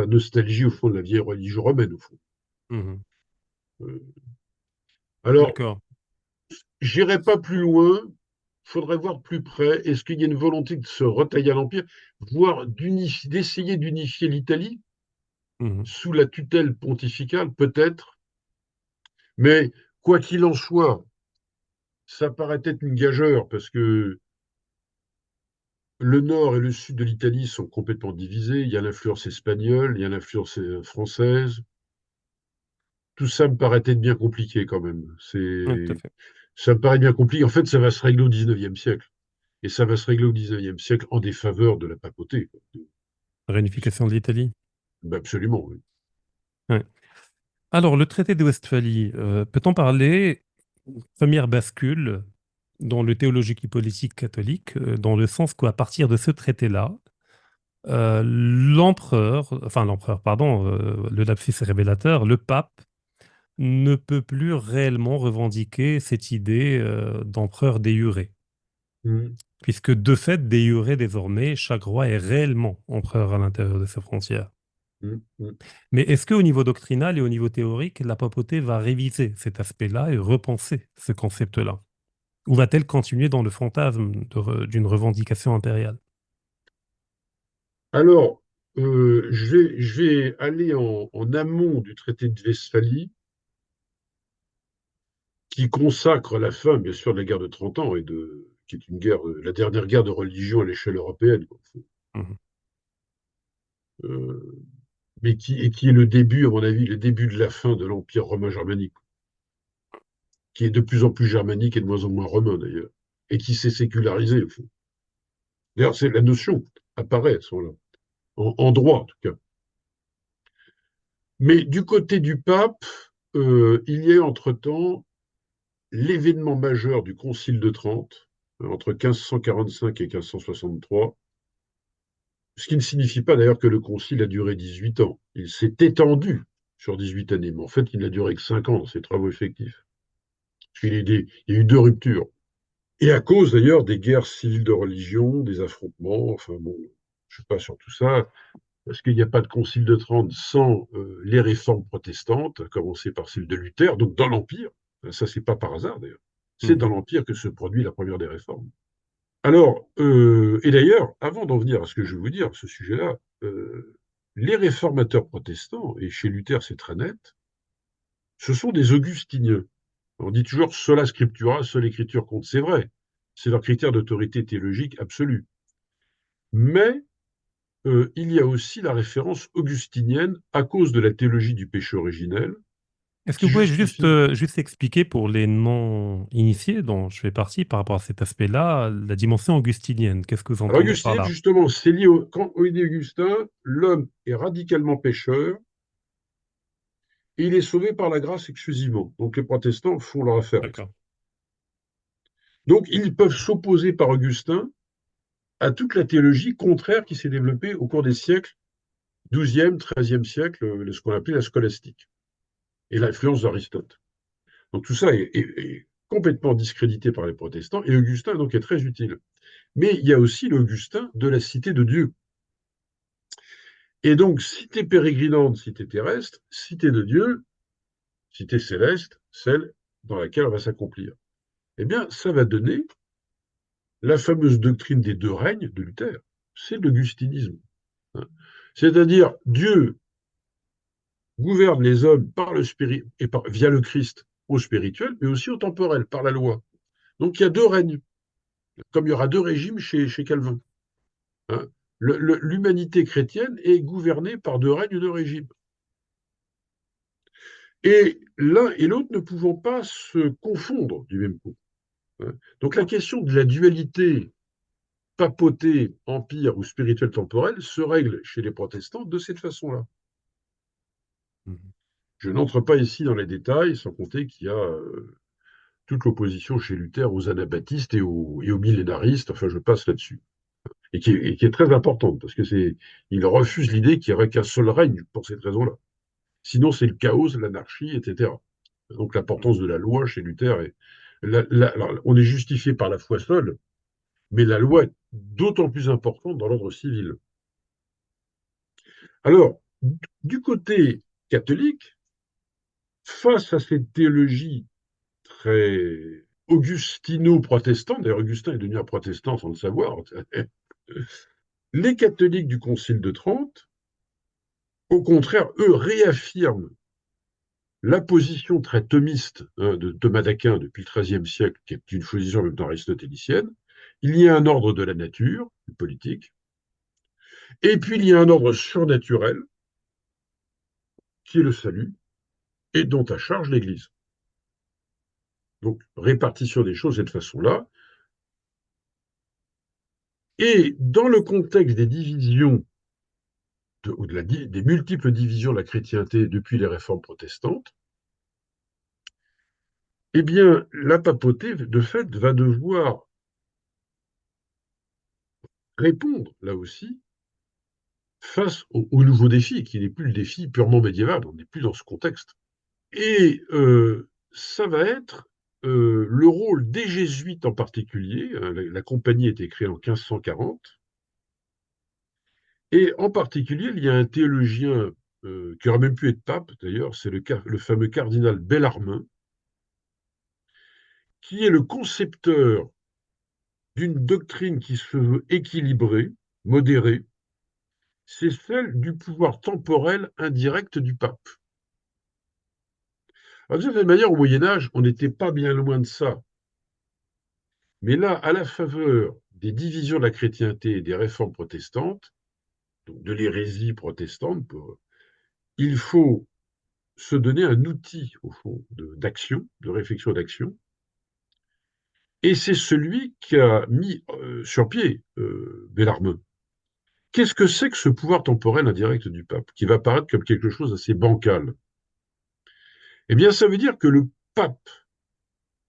nostalgie au fond de la vieille religion romaine, au fond. Mhm. Euh, alors, D'accord. j'irai pas plus loin, il faudrait voir de plus près. Est-ce qu'il y a une volonté de se retailler à l'Empire, voire d'essayer d'unifier l'Italie Mhm. sous la tutelle pontificale, peut-être. Mais quoi qu'il en soit, ça paraît être une gageure parce que le nord et le sud de l'Italie sont complètement divisés. Il y a l'influence espagnole, il y a l'influence française. Tout ça me paraît être bien compliqué quand même. Oui, tout à fait. Ça me paraît bien compliqué. En fait, ça va se régler au XIXe siècle. Et ça va se régler au XIXe siècle en défaveur de la papauté. Réunification de l'Italie. Ben absolument, oui. Ouais. Alors, le traité de Westphalie, peut-on parler première bascule dans le théologique et politique catholique, dans le sens qu'à partir de ce traité-là, pardon, le lapsus est révélateur, le pape ne peut plus réellement revendiquer cette idée d'empereur de jure, Mm, puisque de fait, de jure, désormais, chaque roi est réellement empereur à l'intérieur de ses frontières. mm, mm. Mais est-ce qu'au niveau doctrinal et au niveau théorique, la papauté va réviser cet aspect-là et repenser ce concept-là? Ou va-t-elle continuer dans le fantasme d'une revendication impériale? Alors, je vais aller en amont du traité de Westphalie, qui consacre la fin, bien sûr, de la guerre de 30 ans, qui est une guerre, la dernière guerre de religion à l'échelle européenne, quoi. Mhm. Euh, mais qui est le début, à mon avis, le début de la fin de l'Empire romain germanique, qui est de plus en plus germanique et de moins en moins romain, d'ailleurs, et qui s'est sécularisé, au fond. D'ailleurs, c'est la notion apparaît à ce moment-là, en droit, en tout cas. Mais du côté du pape, il y a entre-temps l'événement majeur du Concile de Trente, entre 1545 et 1563, ce qui ne signifie pas d'ailleurs que le Concile a duré 18 ans. Il s'est étendu sur 18 années, mais en fait, il n'a duré que 5 ans dans ses travaux effectifs. Il y a eu deux ruptures. Et à cause d'ailleurs des guerres civiles de religion, des affrontements, enfin bon, je ne sais pas sur tout ça, parce qu'il n'y a pas de Concile de Trente sans les réformes protestantes, à commencer par celle de Luther, donc dans l'Empire. Ça, c'est pas par hasard d'ailleurs. C'est dans Mhm. l'Empire que se produit la première des réformes. Alors, et d'ailleurs, avant d'en venir à ce que je veux vous dire, à ce sujet-là, les réformateurs protestants, et chez Luther c'est très net, ce sont des augustiniens. On dit toujours sola scriptura, seule écriture compte, c'est vrai. C'est leur critère d'autorité théologique absolue. Mais il y a aussi la référence augustinienne à cause de la théologie du péché originel, Est-ce que qui vous pouvez juste, justifie. juste expliquer pour les non-initiés dont je fais partie par rapport à cet aspect-là, la dimension augustinienne? Qu'est-ce que vous Alors, entendez par Augustine, là? justement, c'est lié quand au dit Augustin, l'homme est radicalement pécheur et il est sauvé par la grâce exclusivement. Donc les protestants font leur affaire avec ça. D'accord. Donc, ils peuvent s'opposer par Augustin à toute la théologie contraire qui s'est développée au cours des siècles 12e, 13e siècle, ce qu'on appelait la scolastique, et l'influence d'Aristote. Donc tout ça est complètement discrédité par les protestants, et Augustin donc est très utile. Mais il y a aussi l'Augustin de la cité de Dieu. Et donc, cité pérégrinante, cité terrestre, cité de Dieu, cité céleste, celle dans laquelle on va s'accomplir. Eh bien, ça va donner la fameuse doctrine des deux règnes de Luther. C'est l'augustinisme. C'est-à-dire, Dieu gouverne les hommes par le spirit et via le Christ au spirituel, mais aussi au temporel, par la loi. Donc il y a deux règnes, comme il y aura deux régimes chez Calvin. Hein. L'humanité chrétienne est gouvernée par deux règnes, deux régimes. Et l'un et l'autre ne pouvant pas se confondre du même coup. Hein. Donc la question de la dualité papauté, empire ou spirituel temporel se règle chez les protestants de cette façon-là. Je n'entre pas ici dans les détails, sans compter qu'il y a toute l'opposition chez Luther aux anabaptistes et aux millénaristes, enfin je passe là-dessus. Et qui est très importante, parce que il refuse l'idée qu'il n'y aurait qu'un seul règne pour cette raison-là. Sinon, c'est le chaos, l'anarchie, etc. Donc l'importance de la loi chez Luther alors, on est justifié par la foi seule, mais la loi est d'autant plus importante dans l'ordre civil. Alors, du côté catholique, face à cette théologie très augustino-protestante, d'ailleurs Augustin est devenu un protestant sans le savoir, les catholiques du Concile de Trente, au contraire, eux réaffirment la position très thomiste de Thomas d'Aquin depuis le XIIIe siècle, qui est une position en même temps aristotélicienne. Il y a un ordre de la nature, politique, et puis il y a un ordre surnaturel, qui est le salut, et dont a charge l'Église. Donc, répartition des choses de cette façon-là. Et dans le contexte des divisions, des multiples divisions de la chrétienté depuis les réformes protestantes, eh bien, la papauté, de fait, va devoir répondre, là aussi, face au nouveau défi, qui n'est plus le défi purement médiéval, on n'est plus dans ce contexte. Et ça va être le rôle des jésuites en particulier. La compagnie a été créée en 1540. Et en particulier, il y a un théologien qui aurait même pu être pape, d'ailleurs, c'est le fameux cardinal Bellarmin, qui est le concepteur d'une doctrine qui se veut équilibrée, modérée, c'est celle du pouvoir temporel indirect du pape. Alors, de certaine manière, au Moyen-Âge, on n'était pas bien loin de ça. Mais là, à la faveur des divisions de la chrétienté et des réformes protestantes, donc de l'hérésie protestante, il faut se donner un outil, au fond, d'action, de réflexion d'action. Et c'est celui qui a mis sur pied Bellarmin. Qu'est-ce que c'est que ce pouvoir temporel indirect du pape, qui va paraître comme quelque chose d'assez bancal? Eh bien, ça veut dire que le pape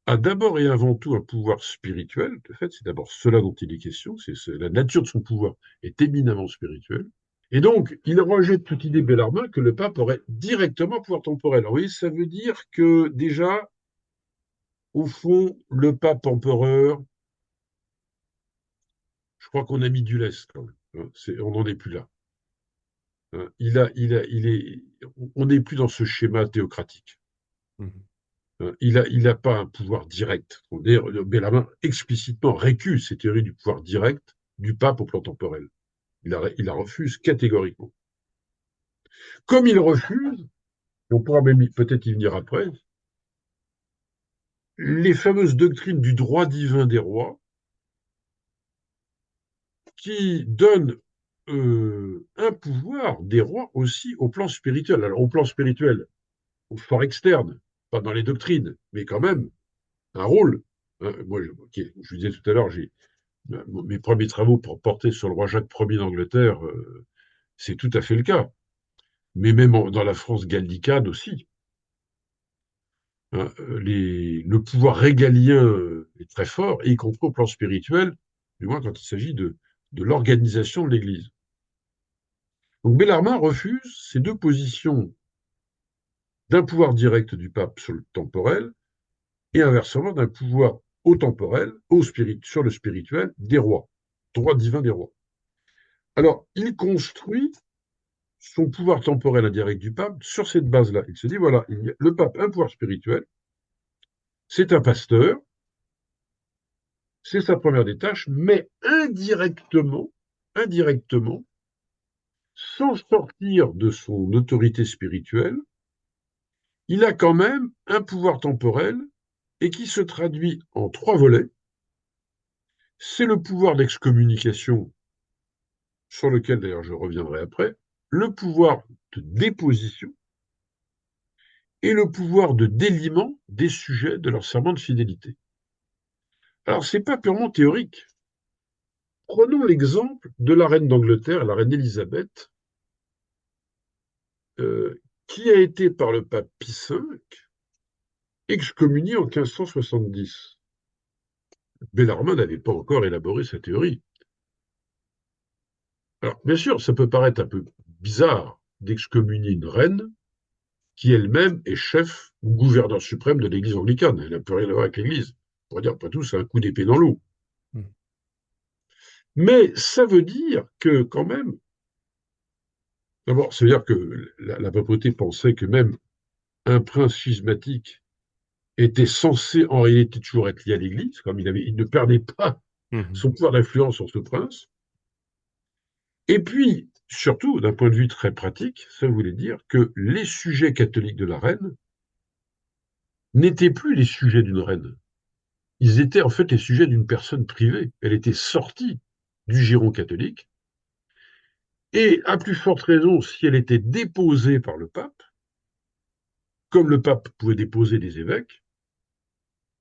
a d'abord et avant tout un pouvoir spirituel. De fait, c'est d'abord cela dont il est question. La nature de son pouvoir est éminemment spirituelle. Et donc, il rejette toute idée Bellarmin que le pape aurait directement pouvoir temporel. Alors oui, ça veut dire que déjà, au fond, le pape empereur, je crois qu'on a mis du lest quand même. On n'en est plus là. On n'est plus dans ce schéma théocratique. Il n'a pas un pouvoir direct. Bellarmin explicitement récuse ces théories du pouvoir direct du pape au plan temporel. Il la refuse catégoriquement. Comme il refuse, on pourra même peut-être y venir après, les fameuses doctrines du droit divin des rois, qui donnent un pouvoir des rois aussi au plan spirituel. Alors au plan spirituel, au fort externe, pas dans les doctrines, mais quand même un rôle. Moi, je vous disais tout à l'heure, mes premiers travaux portés sur le roi Jacques Ier d'Angleterre, c'est tout à fait le cas. Mais même dans la France gallicane aussi. hein. Le pouvoir régalien est très fort, y compris au plan spirituel, du moins quand il s'agit de l'organisation de l'Église. Donc Bellarmine refuse ces deux positions d'un pouvoir direct du pape sur le temporel et inversement d'un pouvoir au temporel, sur le spirituel, des rois, droit divin des rois. Alors, il construit son pouvoir temporel indirect du pape sur cette base-là. Il se dit, voilà, le pape a un pouvoir spirituel, c'est un pasteur, c'est sa première des tâches, mais indirectement, sans sortir de son autorité spirituelle, il a quand même un pouvoir temporel et qui se traduit en trois volets. C'est le pouvoir d'excommunication, sur lequel d'ailleurs je reviendrai après, le pouvoir de déposition et le pouvoir de déliement des sujets de leur serment de fidélité. Alors, ce n'est pas purement théorique. Prenons l'exemple de la reine d'Angleterre, la reine Élisabeth, qui a été par le pape Pie V excommuniée en 1570. Bellarmine n'avait pas encore élaboré sa théorie. Alors, bien sûr, ça peut paraître un peu bizarre d'excommunier une reine qui elle-même est chef ou gouverneur suprême de l'Église anglicane. Elle n'a plus rien à voir avec l'Église. On pourrait dire, pas tout, c'est un coup d'épée dans l'eau. Mais ça veut dire que, quand même, d'abord, ça veut dire que la papauté pensait que même un prince schismatique était censé en réalité toujours être lié à l'Église, comme il ne perdait pas son pouvoir d'influence sur ce prince. Et puis, surtout, d'un point de vue très pratique, ça voulait dire que les sujets catholiques de la reine n'étaient plus les sujets d'une reine. Ils étaient en fait les sujets d'une personne privée. Elle était sortie du giron catholique. Et à plus forte raison, si elle était déposée par le pape, comme le pape pouvait déposer des évêques,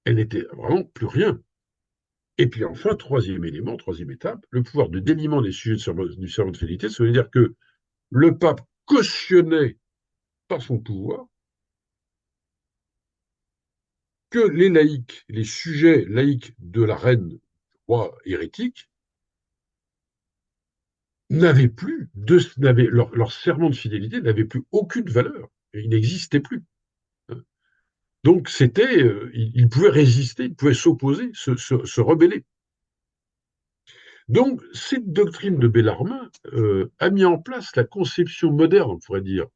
elle n'était vraiment plus rien. Et puis enfin, troisième élément, troisième étape, le pouvoir de déliement des sujets du serment de fidélité, ça veut dire que le pape cautionnait par son pouvoir que les laïcs, les sujets laïcs de la reine, roi hérétique, n'avaient plus, leur serment de fidélité n'avait plus aucune valeur. Il n'existait plus. Donc il pouvait résister, il pouvait s'opposer, se rebeller. Donc cette doctrine de Bellarmine a mis en place la conception moderne, on pourrait dire,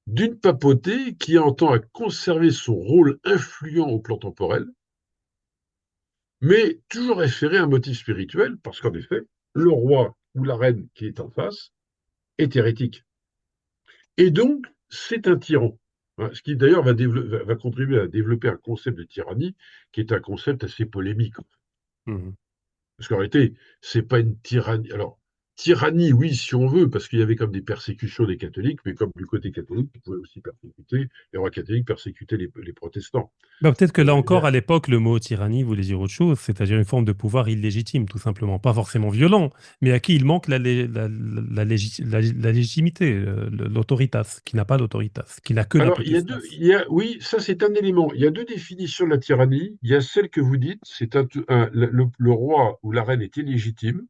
d'une papauté qui entend à conserver son rôle influent au plan temporel, mais toujours référer à un motif spirituel, parce qu'en effet, le roi ou la reine qui est en face est hérétique. Et donc, c'est un tyran. Ce qui d'ailleurs va contribuer à développer un concept de tyrannie qui est un concept assez polémique. Parce qu'en réalité, c'est pas une tyrannie. Alors, tyrannie, oui, si on veut, parce qu'il y avait comme des persécutions des catholiques, mais comme du côté catholique, ils pouvaient aussi persécuter, les rois catholiques persécutaient les protestants. Bah, peut-être que là encore, à l'époque, le mot tyrannie voulait dire autre chose, c'est-à-dire une forme de pouvoir illégitime, tout simplement. Pas forcément violent, mais à qui il manque la légitimité, l'autoritas, qui n'a pas d'autoritas, qui n'a que la Alors, potestas. oui, ça c'est un élément. Il y a deux définitions de la tyrannie. Il y a celle que vous dites, c'est le roi ou la reine est illégitime,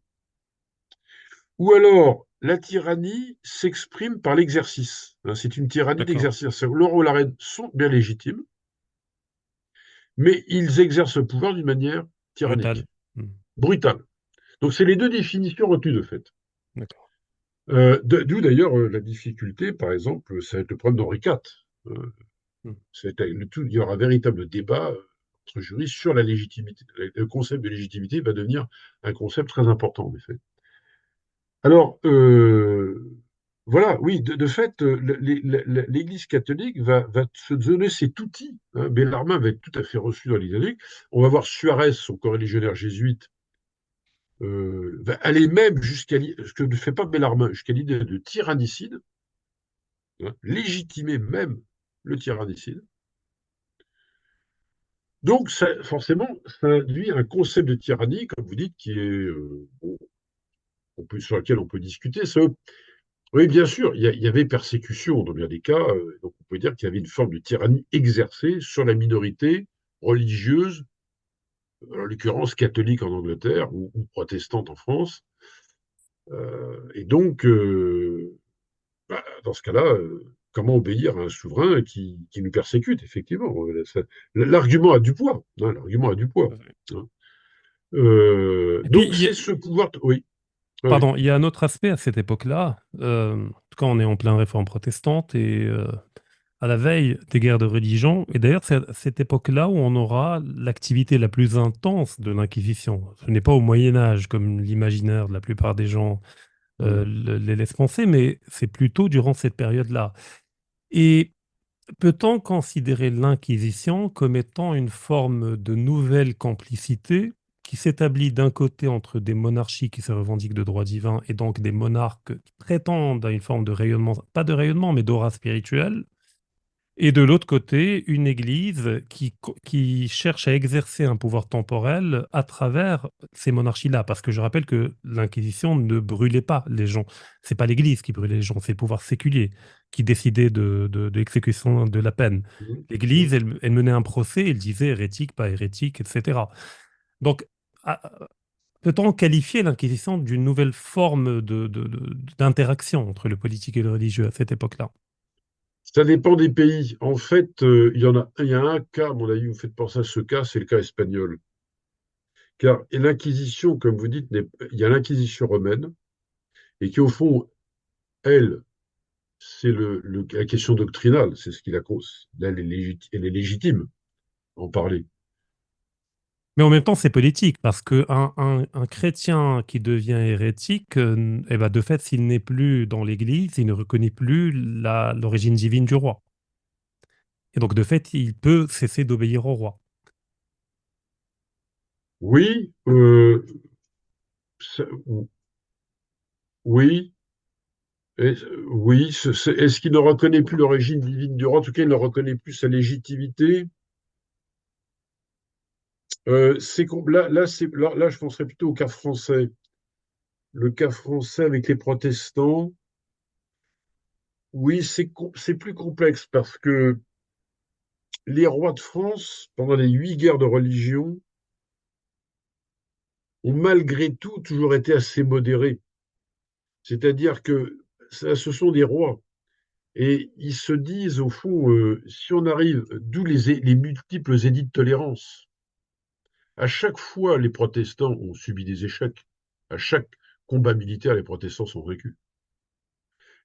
ou alors la tyrannie s'exprime par l'exercice. C'est une tyrannie d'exercice. Le roi ou la reine sont bien légitimes, mais ils exercent le pouvoir d'une manière tyrannique, brutale. Donc c'est les deux définitions retenues de fait. D'où d'ailleurs la difficulté, par exemple, ça va être le problème d'Henri IV. Il y aura un véritable débat entre juristes sur la légitimité. Le concept de légitimité va devenir un concept très important, en effet. Alors, voilà, oui, de fait, l'Église catholique va se donner cet outil. Bellarmine va être tout à fait reçu dans l'Église catholique. On va voir Suarez, son coreligionnaire jésuite, va aller même jusqu'à ce que ne fait pas Bellarmine, jusqu'à l'idée de tyrannicide, légitimer même le tyrannicide. Donc, forcément, ça induit un concept de tyrannie, comme vous dites, qui est sur lequel on peut discuter. Oui, bien sûr, il y avait persécution dans bien des cas, donc on peut dire qu'il y avait une forme de tyrannie exercée sur la minorité religieuse, en l'occurrence catholique en Angleterre ou protestante en France. Et donc, dans ce cas-là, comment obéir à un souverain qui nous persécute, effectivement. L'argument a du poids, hein, l'argument a du poids. Hein. Et puis, Donc c'est ce pouvoir. Oui, oui. pardon, il y a un autre aspect à cette époque-là. En tout cas, on est en plein réforme protestante et à la veille des guerres de religion. Et d'ailleurs, c'est à cette époque-là où on aura l'activité la plus intense de l'Inquisition. Ce n'est pas au Moyen Âge, comme l'imaginaire de la plupart des gens Mm. les laisse penser, mais c'est plutôt durant cette période-là. Et peut-on considérer l'Inquisition comme étant une forme de nouvelle complicité qui s'établit d'un côté entre des monarchies qui se revendiquent de droits divins et donc des monarques qui prétendent à une forme de rayonnement, pas de rayonnement, mais d'aura spirituelle, et de l'autre côté, une église qui cherche à exercer un pouvoir temporel à travers ces monarchies-là. Parce que je rappelle que l'Inquisition ne brûlait pas les gens. C'est pas l'église qui brûlait les gens, c'est le pouvoir séculier qui décidait de l'exécution de la peine. Mm. L'église, Mm. elle menait un procès, elle disait hérétique, pas hérétique, etc. Donc, peut-on qualifier l'Inquisition d'une nouvelle forme d'interaction entre le politique et le religieux à cette époque-là? Ça dépend des pays. En fait, il y a un cas, à mon avis, vous faites penser à ce cas, c'est le cas espagnol. Car l'Inquisition, comme vous dites, il y a l'Inquisition romaine, et qui, au fond, elle, c'est la question doctrinale, c'est ce qui la cause. Là, elle est légitime à en parler. Mais en même temps, c'est politique, parce qu'un chrétien qui devient hérétique, eh ben, de fait, s'il n'est plus dans l'Église, il ne reconnaît plus l'origine divine du roi. Et donc, de fait, il peut cesser d'obéir au roi. Oui, ça- oui, oui. Est-ce qu'il ne reconnaît plus l'origine divine du roi? En tout cas, il ne reconnaît plus sa légitimité. Là, je penserais plutôt au cas français. Le cas français avec les protestants, oui, c'est plus complexe parce que les rois de France, pendant les 8 guerres de religion, ont malgré tout toujours été assez modérés. C'est-à-dire que ce sont des rois. Et ils se disent, au fond, si on arrive, d'où les multiples édits de tolérance. À chaque fois, les protestants ont subi des échecs. À chaque combat militaire, les protestants sont vaincus.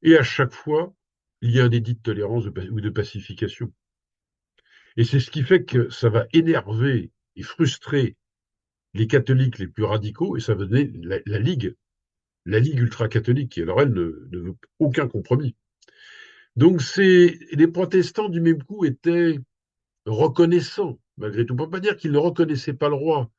Et à chaque fois, il y a un édit de tolérance ou de pacification. Et c'est ce qui fait que ça va énerver et frustrer les catholiques les plus radicaux, et ça va donner la Ligue ultra-catholique, qui, alors elle, ne veut aucun compromis. Donc les protestants, du même coup, étaient reconnaissants, malgré tout. On ne peut pas dire qu'ils ne reconnaissaient pas le roi.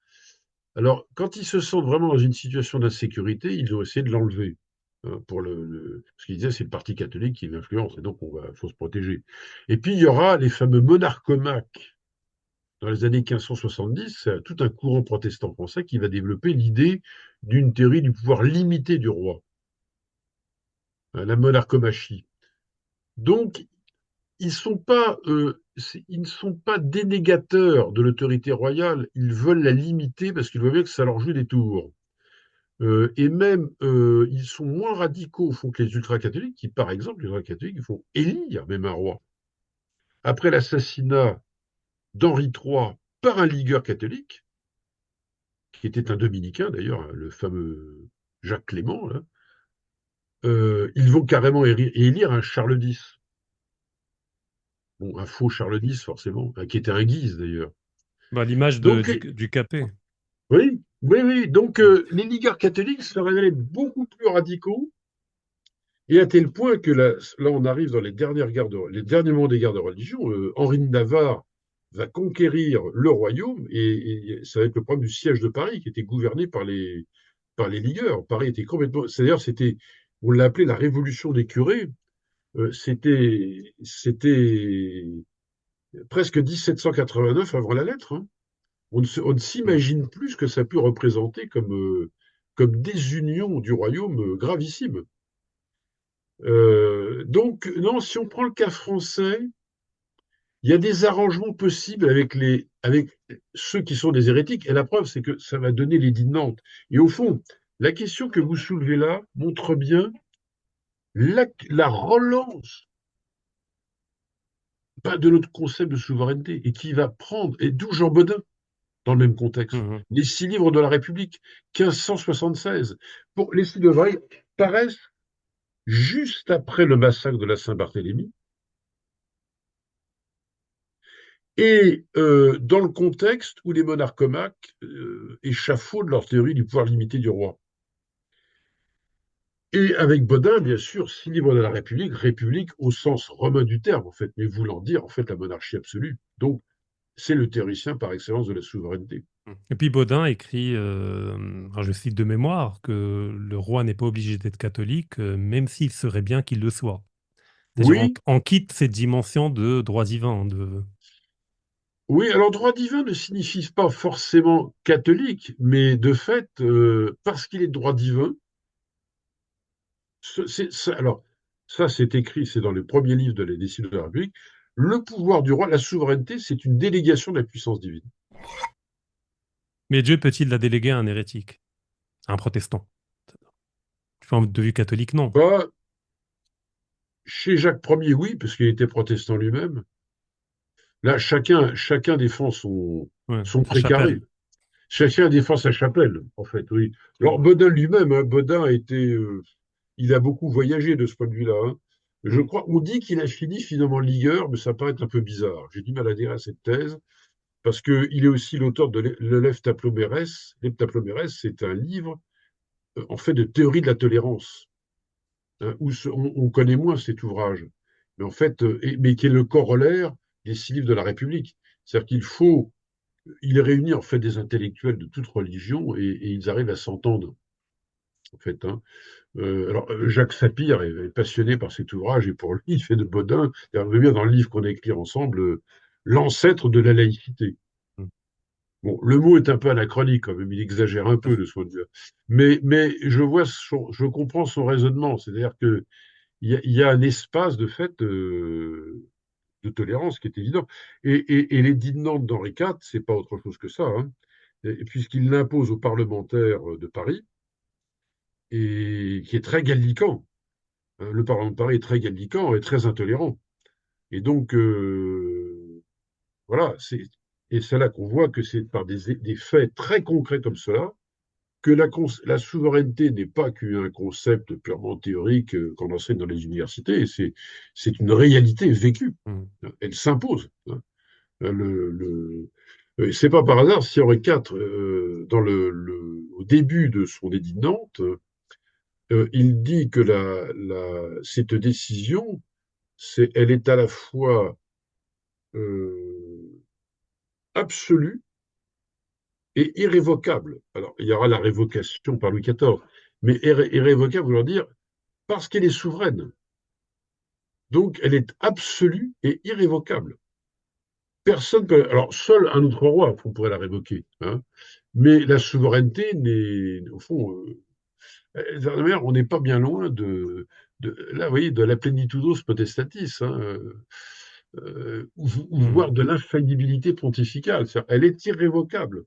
Alors, quand ils se sentent vraiment dans une situation d'insécurité, ils ont essayé de l'enlever. Hein, ce qu'ils disaient, c'est le parti catholique qui l'influence, et donc faut se protéger. Et puis, il y aura les fameux monarchomaques. Dans les années 1570, c'est tout un courant protestant français qui va développer l'idée d'une théorie du pouvoir limité du roi, hein, la monarchomachie. Donc, ils ne sont pas dénégateurs de l'autorité royale, ils veulent la limiter parce qu'ils voient bien que ça leur joue des tours. Et même, ils sont moins radicaux au fond que les ultra-catholiques, qui, par exemple, les ultra-catholiques, ils font élire même un roi. Après l'assassinat d'Henri III par un ligueur catholique, qui était un dominicain d'ailleurs, hein, le fameux Jacques Clément, là, ils vont carrément élire un Charles X. Bon, un faux Charles X, forcément, qui était un Guise d'ailleurs. Bah, l'image Donc, du capet. oui, oui, oui. Donc, Mm. les ligueurs catholiques se révélaient beaucoup plus radicaux, et à tel point que là on arrive dans les derniers moments des guerres de religion. Henri de Navarre va conquérir le royaume, et ça va être le problème du siège de Paris, qui était gouverné par les ligueurs. Paris était complètement. C'est-à-dire, on l'a appelé la révolution des curés. C'était presque 1789 avant la lettre. Hein. On ne Mm. s'imagine plus ce que ça a pu représenter comme désunion du royaume gravissime. Donc, non, si on prend le cas français, il y a des arrangements possibles avec ceux qui sont des hérétiques. Et la preuve, c'est que ça va donner l'édit de Nantes. Et au fond, la question que vous soulevez là montre bien la relance de notre concept de souveraineté et qui va prendre, et d'où Jean Bodin dans le même contexte. Mhm. Les 6 livres de la République, 1576. Les 6 livres de la République paraissent juste après le massacre de la Saint-Barthélemy et dans le contexte où les monarchomaques échafaudent leur théorie du pouvoir limité du roi. Et avec Bodin, bien sûr, 6 livres de la République, République au sens romain du terme, en fait, mais voulant dire, en fait, la monarchie absolue. Donc, c'est le théoricien par excellence de la souveraineté. Et puis Baudin écrit, alors je cite de mémoire, que le roi n'est pas obligé d'être catholique, même s'il serait bien qu'il le soit. C'est-à-dire Oui, on quitte cette dimension de droit divin. oui, alors droit divin ne signifie pas forcément catholique, mais de fait, parce qu'il est droit divin, alors ça c'est écrit, c'est dans les premiers livres de la Décision de la République, le pouvoir du roi, la souveraineté, c'est une délégation de la puissance divine. Mais Dieu peut-il la déléguer à un hérétique, à un protestant? Enfin, de vue catholique, non. Bah, chez Jacques Ier, oui, parce qu'il était protestant lui-même. Là, chacun défend Ouais, son sa chapelle. précaré. Chacun défend sa chapelle, en fait, oui. Alors, Mm. Bodin lui-même, hein, Bodin a été, il a beaucoup voyagé de ce point de vue-là, hein. Je Mm. crois, on dit qu'il a fini finalement ligueur, mais ça paraît un peu bizarre. J'ai du mal à adhérer à cette thèse, parce qu'il est aussi l'auteur de l'Elef Taplomérès. L'Elef Taplomérès, c'est un livre, en fait, de théorie de la tolérance, hein, où on connaît moins cet ouvrage, mais en fait, mais qui est le corollaire des 6 livres de la République. C'est-à-dire il réunit en fait des intellectuels de toute religion et ils arrivent à s'entendre, en fait, hein. Alors, Jacques Sapir est passionné par cet ouvrage et pour lui, il fait de Bodin, on veut bien dans le livre qu'on a écrit ensemble, l'ancêtre de la laïcité. Mm. Bon, le mot est un peu anachronique quand même, il exagère un peu de ce point de vue. Mais je comprends son raisonnement, c'est-à-dire que il y a un espace de fait de tolérance qui est évident. Et l'édit de Nantes d'Henri IV, c'est pas autre chose que ça, hein, puisqu'il l'impose aux parlementaires de Paris et qui est très gallican. Le Parlement de Paris est très gallican et très intolérant. Et donc, voilà, et c'est là qu'on voit que c'est par des faits très concrets comme cela que la souveraineté n'est pas qu'un concept purement théorique qu'on enseigne dans les universités, c'est une réalité vécue. Mm. Elle s'impose, hein. C'est pas par hasard si Henri IV, au début de son édit de Nantes, il dit que cette décision, elle est à la fois euh, absolue et irrévocable. Alors, il y aura la révocation par Louis XIV, mais irrévocable, vouloir dire parce qu'elle est souveraine. Donc, elle est absolue et irrévocable. Personne peut. Alors, seul un autre roi, on pourrait la révoquer, hein. Mais la souveraineté au fond, d'ailleurs, on n'est pas bien loin là, vous voyez, de la plenitudos potestatis, hein, ou Mm. voire de l'infaillibilité pontificale. Elle est irrévocable.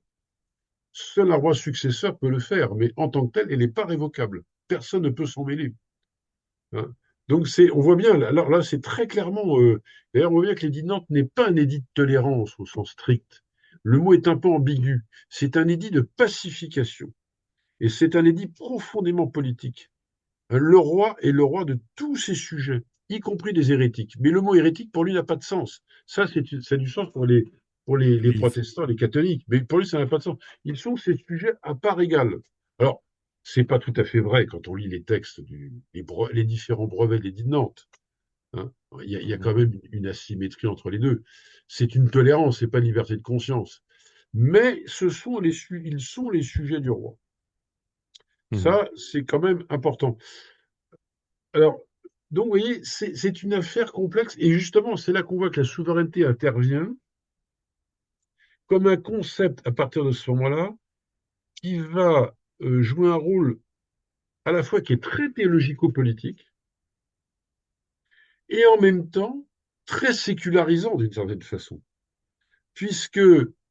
Seul un roi successeur peut le faire, mais en tant que tel, elle n'est pas révocable. Personne ne peut s'en mêler, hein. Donc on voit bien, alors là, c'est très clairement, d'ailleurs, on voit bien que l'édit de Nantes n'est pas un édit de tolérance au sens strict. Le mot est un peu ambigu. C'est un édit de pacification. Et c'est un édit profondément politique. Le roi est le roi de tous ses sujets, y compris des hérétiques. Mais le mot hérétique, pour lui, n'a pas de sens. Ça a du sens pour les L'Église. protestants, les catholiques. Mais pour lui, ça n'a pas de sens. Ils sont ses sujets à part égale. Alors, c'est pas tout à fait vrai quand on lit les textes, les différents brevets de l'édit de Nantes, hein. Il y a Mm. quand même une asymétrie entre les deux. C'est une tolérance, c'est pas une liberté de conscience. Mais ils sont les sujets du roi. Mm. Ça, c'est quand même important. Alors, donc, vous voyez, c'est une affaire complexe, et justement, c'est là qu'on voit que la souveraineté intervient comme un concept à partir de ce moment-là, qui va jouer un rôle à la fois qui est très théologico-politique, et en même temps très sécularisant d'une certaine façon, puisque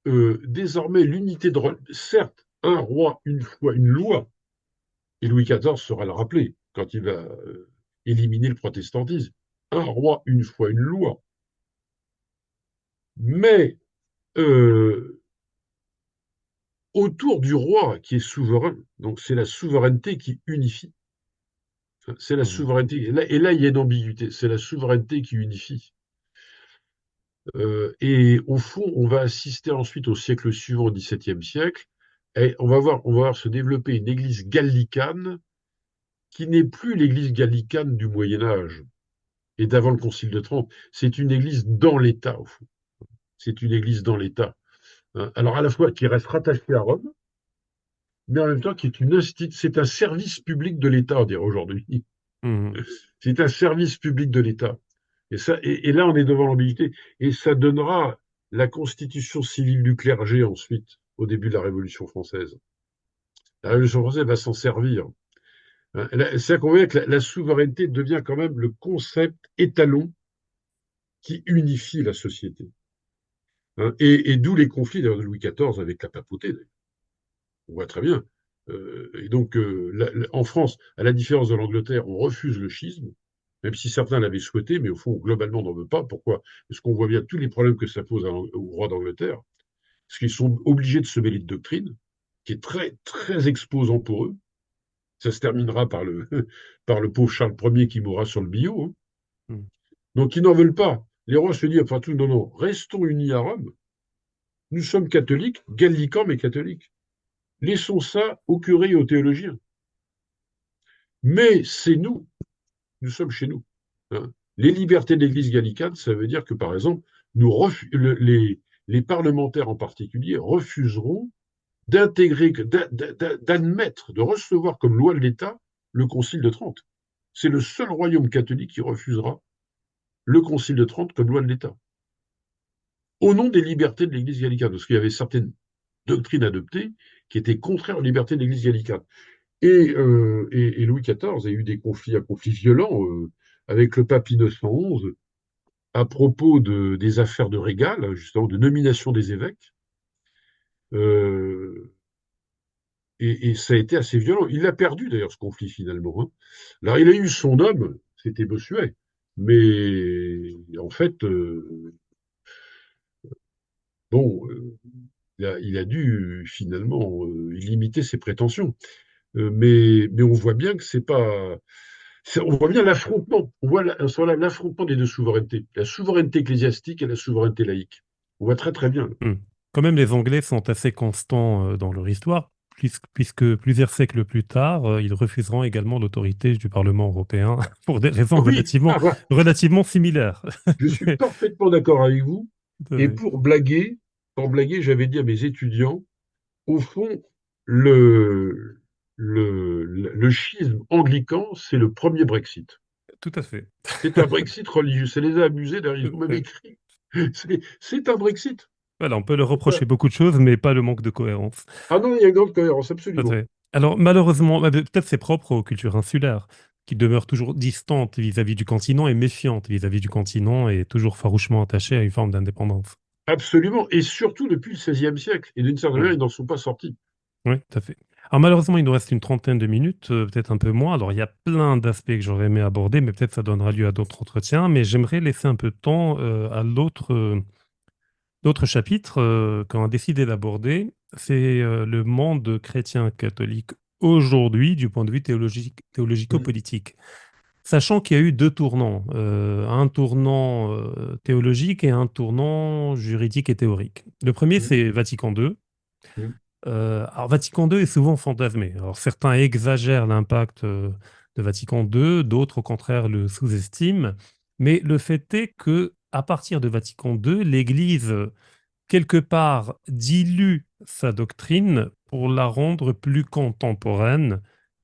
désormais l'unité de certes, un roi, une foi, une loi, et Louis XIV saura le rappeler quand il va éliminer le protestantisme, un roi, une foi, une loi, mais autour du roi qui est souverain, donc c'est la souveraineté qui unifie. C'est la Mhm. souveraineté. Et là, il y a une ambiguïté. C'est la souveraineté qui unifie. Et au fond, on va assister ensuite au siècle suivant, au XVIIe siècle, et on va voir se développer une église gallicane qui n'est plus l'église gallicane du Moyen Âge et d'avant le Concile de Trente. C'est une église dans l'État, au fond. C'est une église dans l'État. Hein. Alors à la fois qui reste rattachée à Rome, mais en même temps qui est c'est un service public de l'État, on dirait aujourd'hui. Mhm. C'est un service public de l'État. Et là, on est devant l'ambiguïté. Et ça donnera la constitution civile du clergé ensuite, au début de la Révolution française. La Révolution française va s'en servir. Hein. C'est qu'on voit que la souveraineté devient quand même le concept étalon qui unifie la société. Hein. Et d'où les conflits d'ailleurs, de Louis XIV avec la papauté. On voit très bien. Et donc, en France, à la différence de l'Angleterre, on refuse le schisme, même si certains l'avaient souhaité, mais au fond, globalement, on n'en veut pas. Pourquoi? Parce qu'on voit bien tous les problèmes que ça pose au roi d'Angleterre, parce qu'ils sont obligés de se mêler de doctrine, qui est très, très exposant pour eux. Ça se terminera par le, par le pauvre Charles Ier qui mourra sur le billot. Hein. Mhm. Donc, ils n'en veulent pas. Les rois se disent, enfin, tout, non, non, restons unis à Rome. Nous sommes catholiques, gallicans, mais catholiques. Laissons ça aux curés et aux théologiens. Mais c'est nous sommes chez nous. Hein. Les libertés de l'Église gallicane, ça veut dire que, par exemple, les parlementaires en particulier refuseront d'intégrer, d'admettre, de recevoir comme loi de l'État le Concile de Trente. C'est le seul royaume catholique qui refusera le Concile de Trente comme loi de l'État. Au nom des libertés de l'Église gallicane, parce qu'il y avait certaines doctrines adoptées qui étaient contraires aux libertés de l'Église gallicane. Et Louis XIV a eu un conflit violent avec le pape Innocent XI à propos des affaires de Régal, justement de nomination des évêques. Euh, et ça a été assez violent. Il a perdu d'ailleurs ce conflit finalement. Hein. Alors il a eu son homme, c'était Bossuet, mais en fait, bon, il a dû finalement limiter ses prétentions. Mais on voit bien que c'est pas. On voit bien l'affrontement. On voit l'affrontement des deux souverainetés, la souveraineté ecclésiastique et la souveraineté laïque. On voit très très bien. Mhm. Quand même, les Anglais sont assez constants dans leur histoire, puisque plusieurs siècles plus tard, ils refuseront également l'autorité du Parlement européen pour des raisons Ah oui, relativement similaires. je suis parfaitement d'accord avec vous. Et Oui, pour blaguer, j'avais dit à mes étudiants, au fond, le, le schisme anglican, c'est le premier Brexit. tout à fait. C'est un Brexit religieux. Ça les a amusés, d'ailleurs, ils m'avaient écrit. C'est un Brexit. Voilà, on peut leur reprocher beaucoup de choses, mais pas le manque de cohérence. Ah non, il y a une grande cohérence, Tout à absolument. fait. Alors, malheureusement, peut-être c'est propre aux cultures insulaires, qui demeurent toujours distantes vis-à-vis du continent et méfiantes vis-à-vis du continent et toujours farouchement attachées à une forme d'indépendance. Absolument. Et surtout depuis le XVIe siècle. Et d'une certaine manière, Hmm. ils n'en sont pas sortis. Oui, tout à fait. Alors, malheureusement, il nous reste une trentaine de minutes, peut-être un peu moins. Alors, il y a plein d'aspects que j'aurais aimé aborder, mais peut-être ça donnera lieu à d'autres entretiens. Mais j'aimerais laisser un peu de temps à l'autre chapitre qu'on a décidé d'aborder. C'est le monde chrétien catholique aujourd'hui, du point de vue Mm, théologico-politique. Sachant qu'il y a eu deux tournants, un tournant théologique et un tournant juridique et théorique. Le premier, mm, c'est Vatican II. mm, Alors, Vatican II est souvent fantasmé. Alors, certains exagèrent l'impact de Vatican II, d'autres, au contraire, le sous-estiment. Mais le fait est que, à partir de Vatican II, l'Église, quelque part, dilue sa doctrine pour la rendre plus contemporaine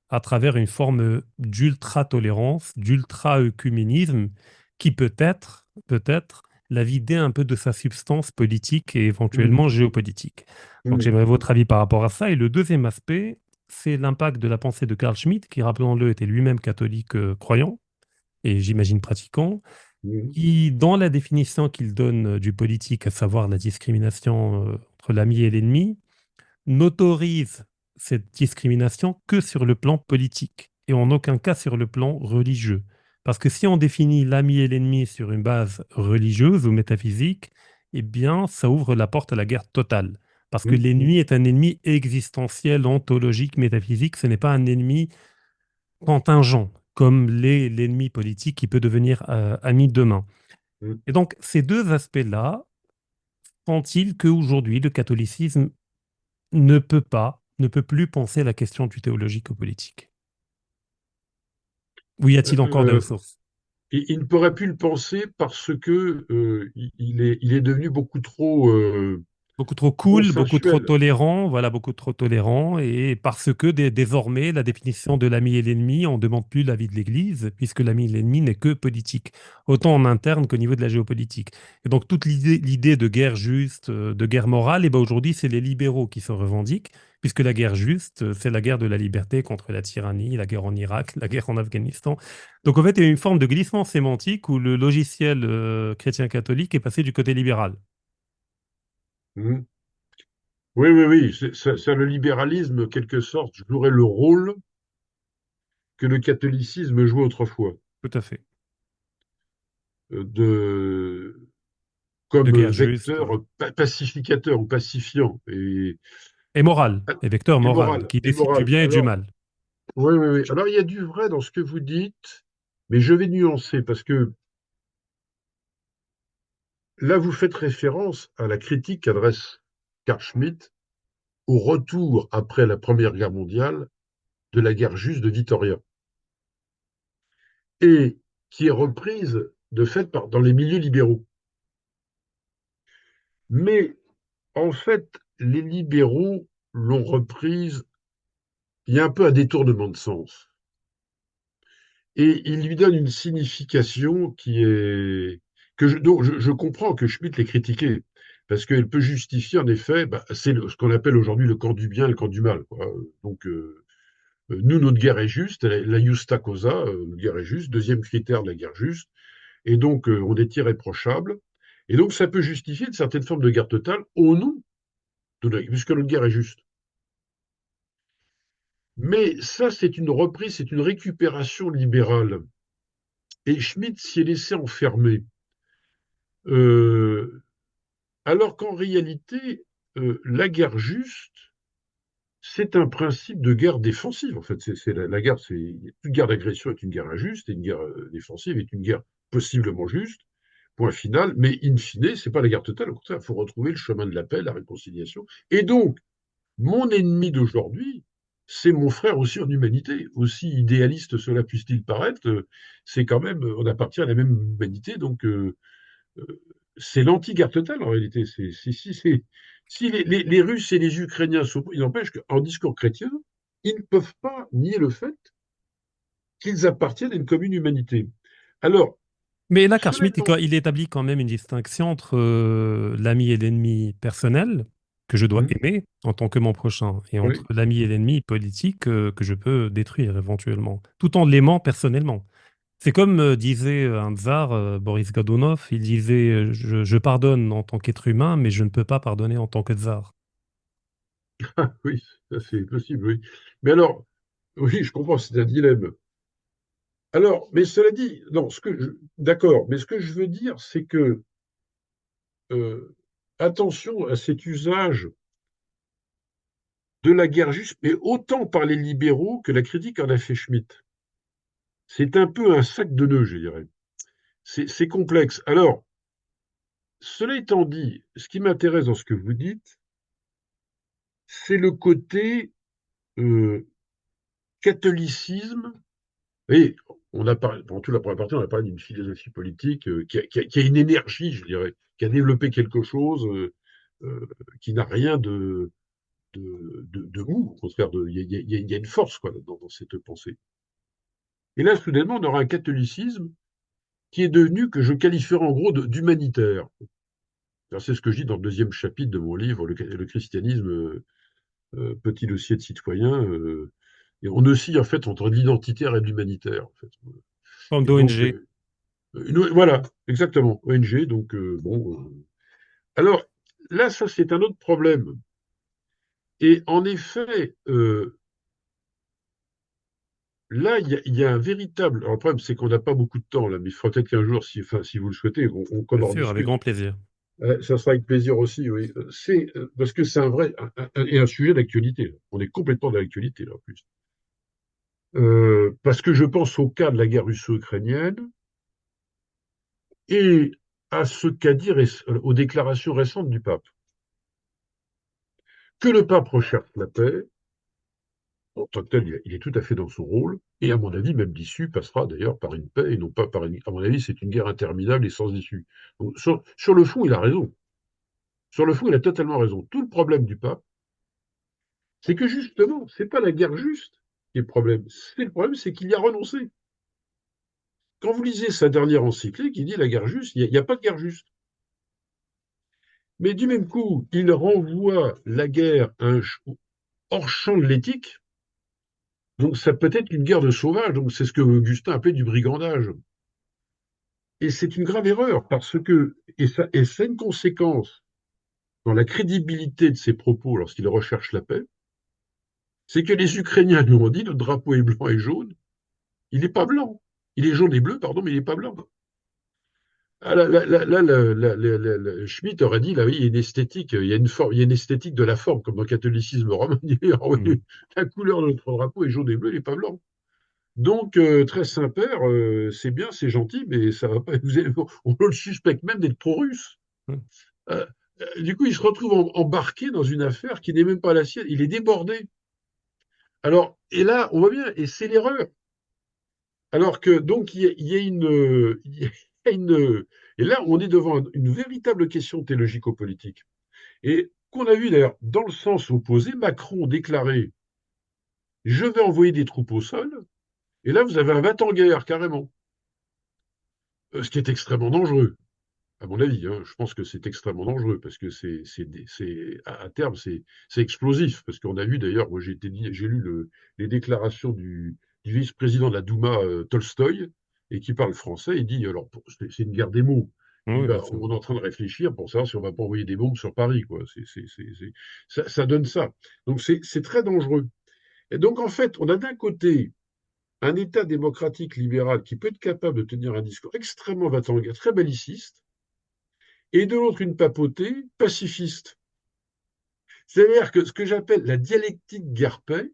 à travers une forme d'ultra-tolérance, d'ultra-œcuménisme qui peut-être, la vider un peu de sa substance politique et mm, éventuellement géopolitique. Donc mm, j'aimerais votre avis par rapport à ça. Et le deuxième aspect, c'est l'impact de la pensée de Carl Schmitt, qui, rappelons-le, était lui-même catholique croyant et j'imagine pratiquant, Mhm. qui, dans la définition qu'il donne du politique, à savoir la discrimination entre l'ami et l'ennemi, n'autorise cette discrimination que sur le plan politique et en aucun cas sur le plan religieux. Parce que si on définit l'ami et l'ennemi sur une base religieuse ou métaphysique, eh bien, ça ouvre la porte à la guerre totale. Parce que Mhm. l'ennemi est un ennemi existentiel, ontologique, métaphysique. Ce n'est pas un ennemi contingent, comme l'ennemi politique qui peut devenir ami demain. Mhm. Et donc, ces deux aspects-là font-ils qu'aujourd'hui, le catholicisme ne peut plus penser la question du théologique au politique? Ou y a-t-il encore des Euh, ressources? il ne pourrait plus le penser parce que il est devenu beaucoup trop Beaucoup trop cool, beaucoup trop consensuel. tolérant, voilà, beaucoup trop tolérant, et parce que désormais, la définition de l'ami et l'ennemi, on ne demande plus l'avis de l'Église, puisque l'ami et l'ennemi n'est que politique, autant en interne qu'au niveau de la géopolitique. Et donc, toute l'idée de guerre juste, de guerre morale, et ben aujourd'hui, c'est les libéraux qui se revendiquent, puisque la guerre juste, c'est la guerre de la liberté contre la tyrannie, la guerre en Irak, la guerre en Afghanistan. Donc, en fait, il y a une forme de glissement sémantique où le logiciel chrétien-catholique est passé du côté libéral. Mhm. Oui, oui, oui. Ça, le libéralisme, en quelque sorte, jouerait le rôle que le catholicisme jouait autrefois, Tout à fait. de, De comme guerre juste. vecteur pacificateur ou pacifiant Et moral, et vecteur moral, qui et décide du moral. bien et du Alors, mal. oui, oui, oui. Alors, il y a du vrai dans ce que vous dites, mais je vais nuancer parce que là, vous faites référence à la critique qu'adresse Carl Schmitt au retour, après la Première Guerre mondiale, de la guerre juste de Vitoria, et qui est reprise de fait dans les milieux libéraux. Mais en fait, les libéraux l'ont reprise, il y a un peu un détournement de sens. Et il lui donne une signification qui est donc je comprends que Schmitt l'ait critiqué, parce qu'elle peut justifier en effet, bah, c'est ce qu'on appelle aujourd'hui le camp du bien et le camp du mal, quoi. Donc nous, notre guerre est juste, la justa causa, notre guerre est juste, deuxième critère de la guerre juste, et donc on est irréprochable. Et donc ça peut justifier une certaine forme de guerre totale au nom puisque notre guerre est juste. Mais ça, c'est une reprise, c'est une récupération libérale. Et Schmitt s'y est laissé enfermer. Euh, alors qu'en réalité, la guerre juste, c'est un principe de guerre défensive. En fait, la guerre, une guerre d'agression est une guerre injuste, et une guerre défensive est une guerre possiblement juste. Point final. Mais in fine, c'est pas la guerre totale. Au contraire, il faut retrouver le chemin de la paix, la réconciliation. Et donc, mon ennemi d'aujourd'hui, c'est mon frère aussi en humanité. Aussi idéaliste cela puisse-t-il paraître, c'est quand même, on appartient à la même humanité, donc euh, c'est l'anti-guerre totale en réalité. Si les Russes et les Ukrainiens s'opposent, il n'empêche qu'en discours chrétien, ils ne peuvent pas nier le fait qu'ils appartiennent à une commune humanité. Alors, Mais là, Carl cela Schmitt, étant, il établit quand même une distinction entre l'ami et l'ennemi personnel, que je dois hmm, aimer en tant que mon prochain, et entre oui, l'ami et l'ennemi politique que je peux détruire éventuellement, tout en l'aimant personnellement. C'est comme disait un tsar, Boris Godunov, il disait je pardonne en tant qu'être humain, mais je ne peux pas pardonner en tant que tsar. oui, ça c'est possible, oui. Mais alors, oui, je comprends, c'est un dilemme. Alors, mais cela dit, non, d'accord, mais ce que je veux dire, c'est que euh, attention à cet usage de la guerre juste, mais autant par les libéraux que la critique en a fait Schmitt. C'est un peu un sac de nœuds, je dirais. C'est complexe. Alors, cela étant dit, ce qui m'intéresse dans ce que vous dites, c'est le côté euh, catholicisme. Et on a parlé, dans toute la première partie, on a parlé d'une philosophie politique qui a une énergie, je dirais, qui a développé quelque chose euh, qui n'a rien de mou. Au contraire, il y a une force quoi, dans cette pensée. Et là, soudainement, on aura un catholicisme qui est devenu, que je qualifierais en gros d'humanitaire. C'est ce que je dis dans le deuxième chapitre de mon livre, le christianisme, petit dossier de citoyen. Et on oscille en fait entre l'identitaire et l'humanitaire. En fait. Forme Et donc, d'ONG. Voilà, exactement, ONG. Donc, bon. Alors, là, ça, c'est un autre problème. Et en effet, là, il y a un véritable. Alors, le problème, c'est qu'on n'a pas beaucoup de temps, là, mais il faudra peut-être qu'un jour, si vous le souhaitez, qu'on Bien en sûr, avec discute. grand plaisir. Ça sera avec plaisir aussi, oui. Parce que c'est un vrai et un sujet d'actualité. On est complètement dans l'actualité, là, en plus. Parce que je pense au cas de la guerre russo-ukrainienne et à ce qu'a dit aux déclarations récentes du pape. Que le pape recherche la paix, en tant que tel, il est tout à fait dans son rôle, et à mon avis, même l'issue passera d'ailleurs par une paix et non pas par une. À mon avis, c'est une guerre interminable et sans issue. Donc, sur le fond, il a raison. Sur le fond, il a totalement raison. Tout le problème du pape, c'est que justement, c'est pas la guerre juste qui est le problème. Le problème, c'est qu'il y a renoncé. Quand vous lisez sa dernière encyclique, il dit la guerre juste, il n'y a pas de guerre juste. Mais du même coup, il renvoie la guerre hors champ de l'éthique. Donc ça peut être une guerre de sauvages. Donc c'est ce que Augustin appelait du brigandage. Et c'est une grave erreur parce que, et ça a une conséquence dans la crédibilité de ses propos lorsqu'il recherche la paix, c'est que les Ukrainiens lui ont dit le drapeau est blanc et jaune, il n'est pas blanc. Il est jaune et bleu, pardon, mais il n'est pas blanc. Ah, Schmitt aurait dit, là, oui, il y a une esthétique, il y a une forme, il y a une esthétique de la forme, comme dans le catholicisme romain. Il dit, ah oui, Mhm. la couleur de notre drapeau est jaune et bleu, il n'est pas blanc. Donc, très Saint-Père, c'est bien, c'est gentil, mais ça va pas. On le suspecte même d'être pro-russe. Mhm. Euh, du coup, il se retrouve embarqué dans une affaire qui n'est même pas la sienne. Il est débordé. Alors, et là, on voit bien, et c'est l'erreur. Alors que, donc, il y a une, il y a une. Et là, on est devant une véritable question théologico-politique. Et qu'on a vu d'ailleurs dans le sens opposé, Macron déclarer je vais envoyer des troupes au sol, et là, vous avez un va-t-en guerre, carrément. Ce qui est extrêmement dangereux. À mon avis, hein, je pense que c'est extrêmement dangereux parce que à terme, c'est explosif. Parce qu'on a vu d'ailleurs, moi j'ai lu les déclarations du vice-président de la Douma, Tolstoï, et qui parle français. Il dit, alors, c'est une guerre des mots. Il dit, Oui, bien bah, sûr. on est en train de réfléchir pour savoir si on ne va pas envoyer des bombes sur Paris, quoi. Ça donne ça. Donc c'est très dangereux. Et donc, en fait, on a d'un côté un État démocratique libéral qui peut être capable de tenir un discours extrêmement va très belliciste, et de l'autre une papauté pacifiste. C'est-à-dire que ce que j'appelle la dialectique guerre-paix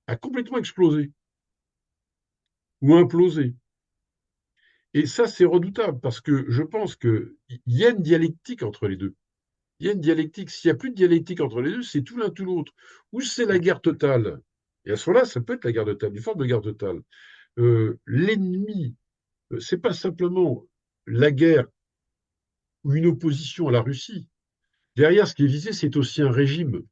a complètement explosé ou implosé. Et ça, c'est redoutable parce que je pense qu'il y a une dialectique entre les deux. Il y a une dialectique. S'il n'y a plus de dialectique entre les deux, c'est tout l'un tout l'autre. Ou c'est la guerre totale. Et à ce moment-là, ça peut être la guerre totale, une forme de guerre totale. L'ennemi, c'est pas simplement la guerre ou une opposition à la Russie. Derrière, ce qui est visé, c'est aussi un régime.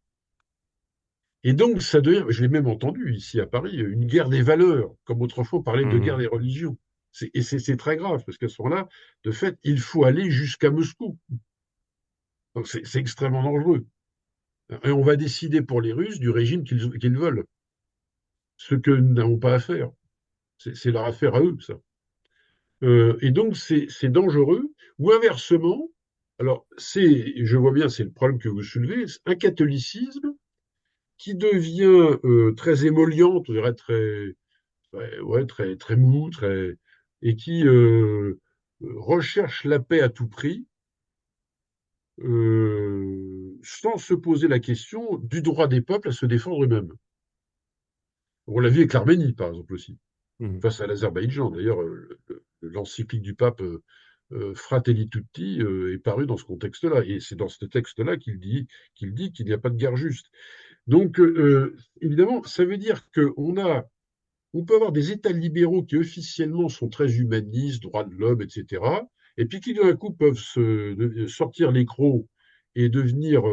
Et donc, ça devient, je l'ai même entendu ici à Paris, une guerre des valeurs, comme autrefois on parlait de guerre Mhm. des religions. C'est très grave, parce qu'à ce moment-là, de fait, il faut aller jusqu'à Moscou. Donc, c'est extrêmement dangereux. Et on va décider pour les Russes du régime qu'ils veulent, ce que nous n'avons pas à faire. C'est leur affaire à eux, ça. Et donc, c'est dangereux. Ou inversement, alors, je vois bien, c'est le problème que vous soulevez, un catholicisme qui devient très émollient, on dirait ouais, très mou, et qui recherche la paix à tout prix, sans se poser la question du droit des peuples à se défendre eux-mêmes. On l'a vu avec l'Arménie, par exemple, aussi, Mhm. face à l'Azerbaïdjan. D'ailleurs, l'encyclique du pape Fratelli Tutti est paru dans ce contexte-là. Et c'est dans ce texte-là qu'il n'y a pas de guerre juste. Donc, évidemment, ça veut dire on peut avoir des États libéraux qui officiellement sont très humanistes, droits de l'homme, etc., et puis qui d'un coup peuvent sortir les crocs et devenir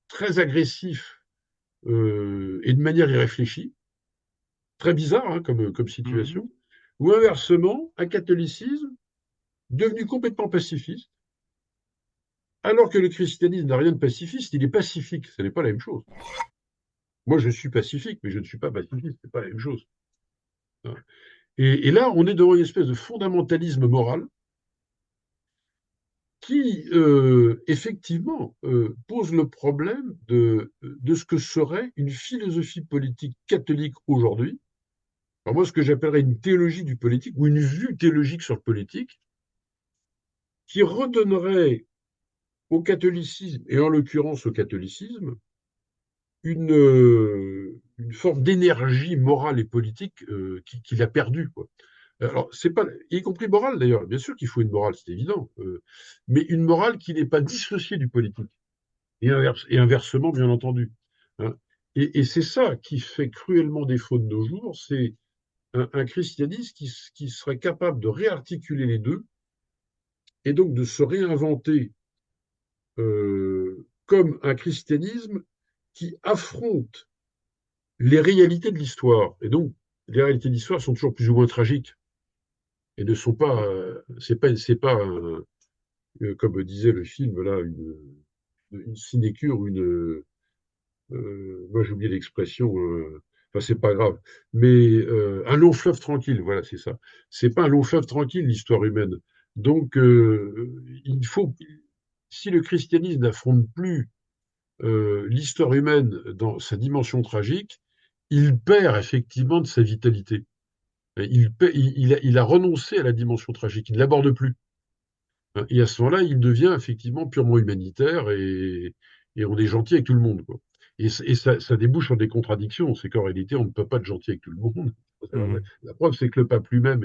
très agressifs et de manière irréfléchie, très bizarre hein, comme Mhm. situation, ou inversement, un catholicisme devenu complètement pacifiste, alors que le christianisme n'a rien de pacifiste, il est pacifique, ce n'est pas la même chose. Moi, je suis pacifique, mais je ne suis pas pacifiste, ce n'est pas la même chose. Et là, on est devant une espèce de fondamentalisme moral qui, effectivement, pose le problème de ce que serait une philosophie politique catholique aujourd'hui. Alors moi, ce que j'appellerais une théologie du politique ou une vue théologique sur le politique, qui redonnerait au catholicisme, et en l'occurrence au catholicisme, une forme d'énergie morale et politique qu'il a perdue, quoi. Alors, c'est pas, y compris morale d'ailleurs, bien sûr qu'il faut une morale, c'est évident, mais une morale qui n'est pas dissociée du politique, et inversement, bien entendu, hein. Et c'est ça qui fait cruellement défaut de nos jours, c'est un christianisme qui serait capable de réarticuler les deux, et donc de se réinventer comme un christianisme qui affronte les réalités de l'histoire. Et donc, les réalités de l'histoire sont toujours plus ou moins tragiques et ne sont pas, comme disait le film là, une sinécure, moi j'ai oublié l'expression, enfin c'est pas grave, mais un long fleuve tranquille, voilà, c'est ça. C'est pas un long fleuve tranquille l'histoire humaine. Donc, il faut, si le christianisme n'affronte plus l'histoire humaine dans sa dimension tragique, il perd effectivement de sa vitalité. Il a renoncé à la dimension tragique, il ne l'aborde plus. Et à ce moment-là, il devient effectivement purement humanitaire et on est gentil avec tout le monde, quoi. Et ça débouche sur des contradictions. C'est qu'en réalité, on ne peut pas être gentil avec tout le monde. Mhm. La preuve, c'est que le pape lui-même,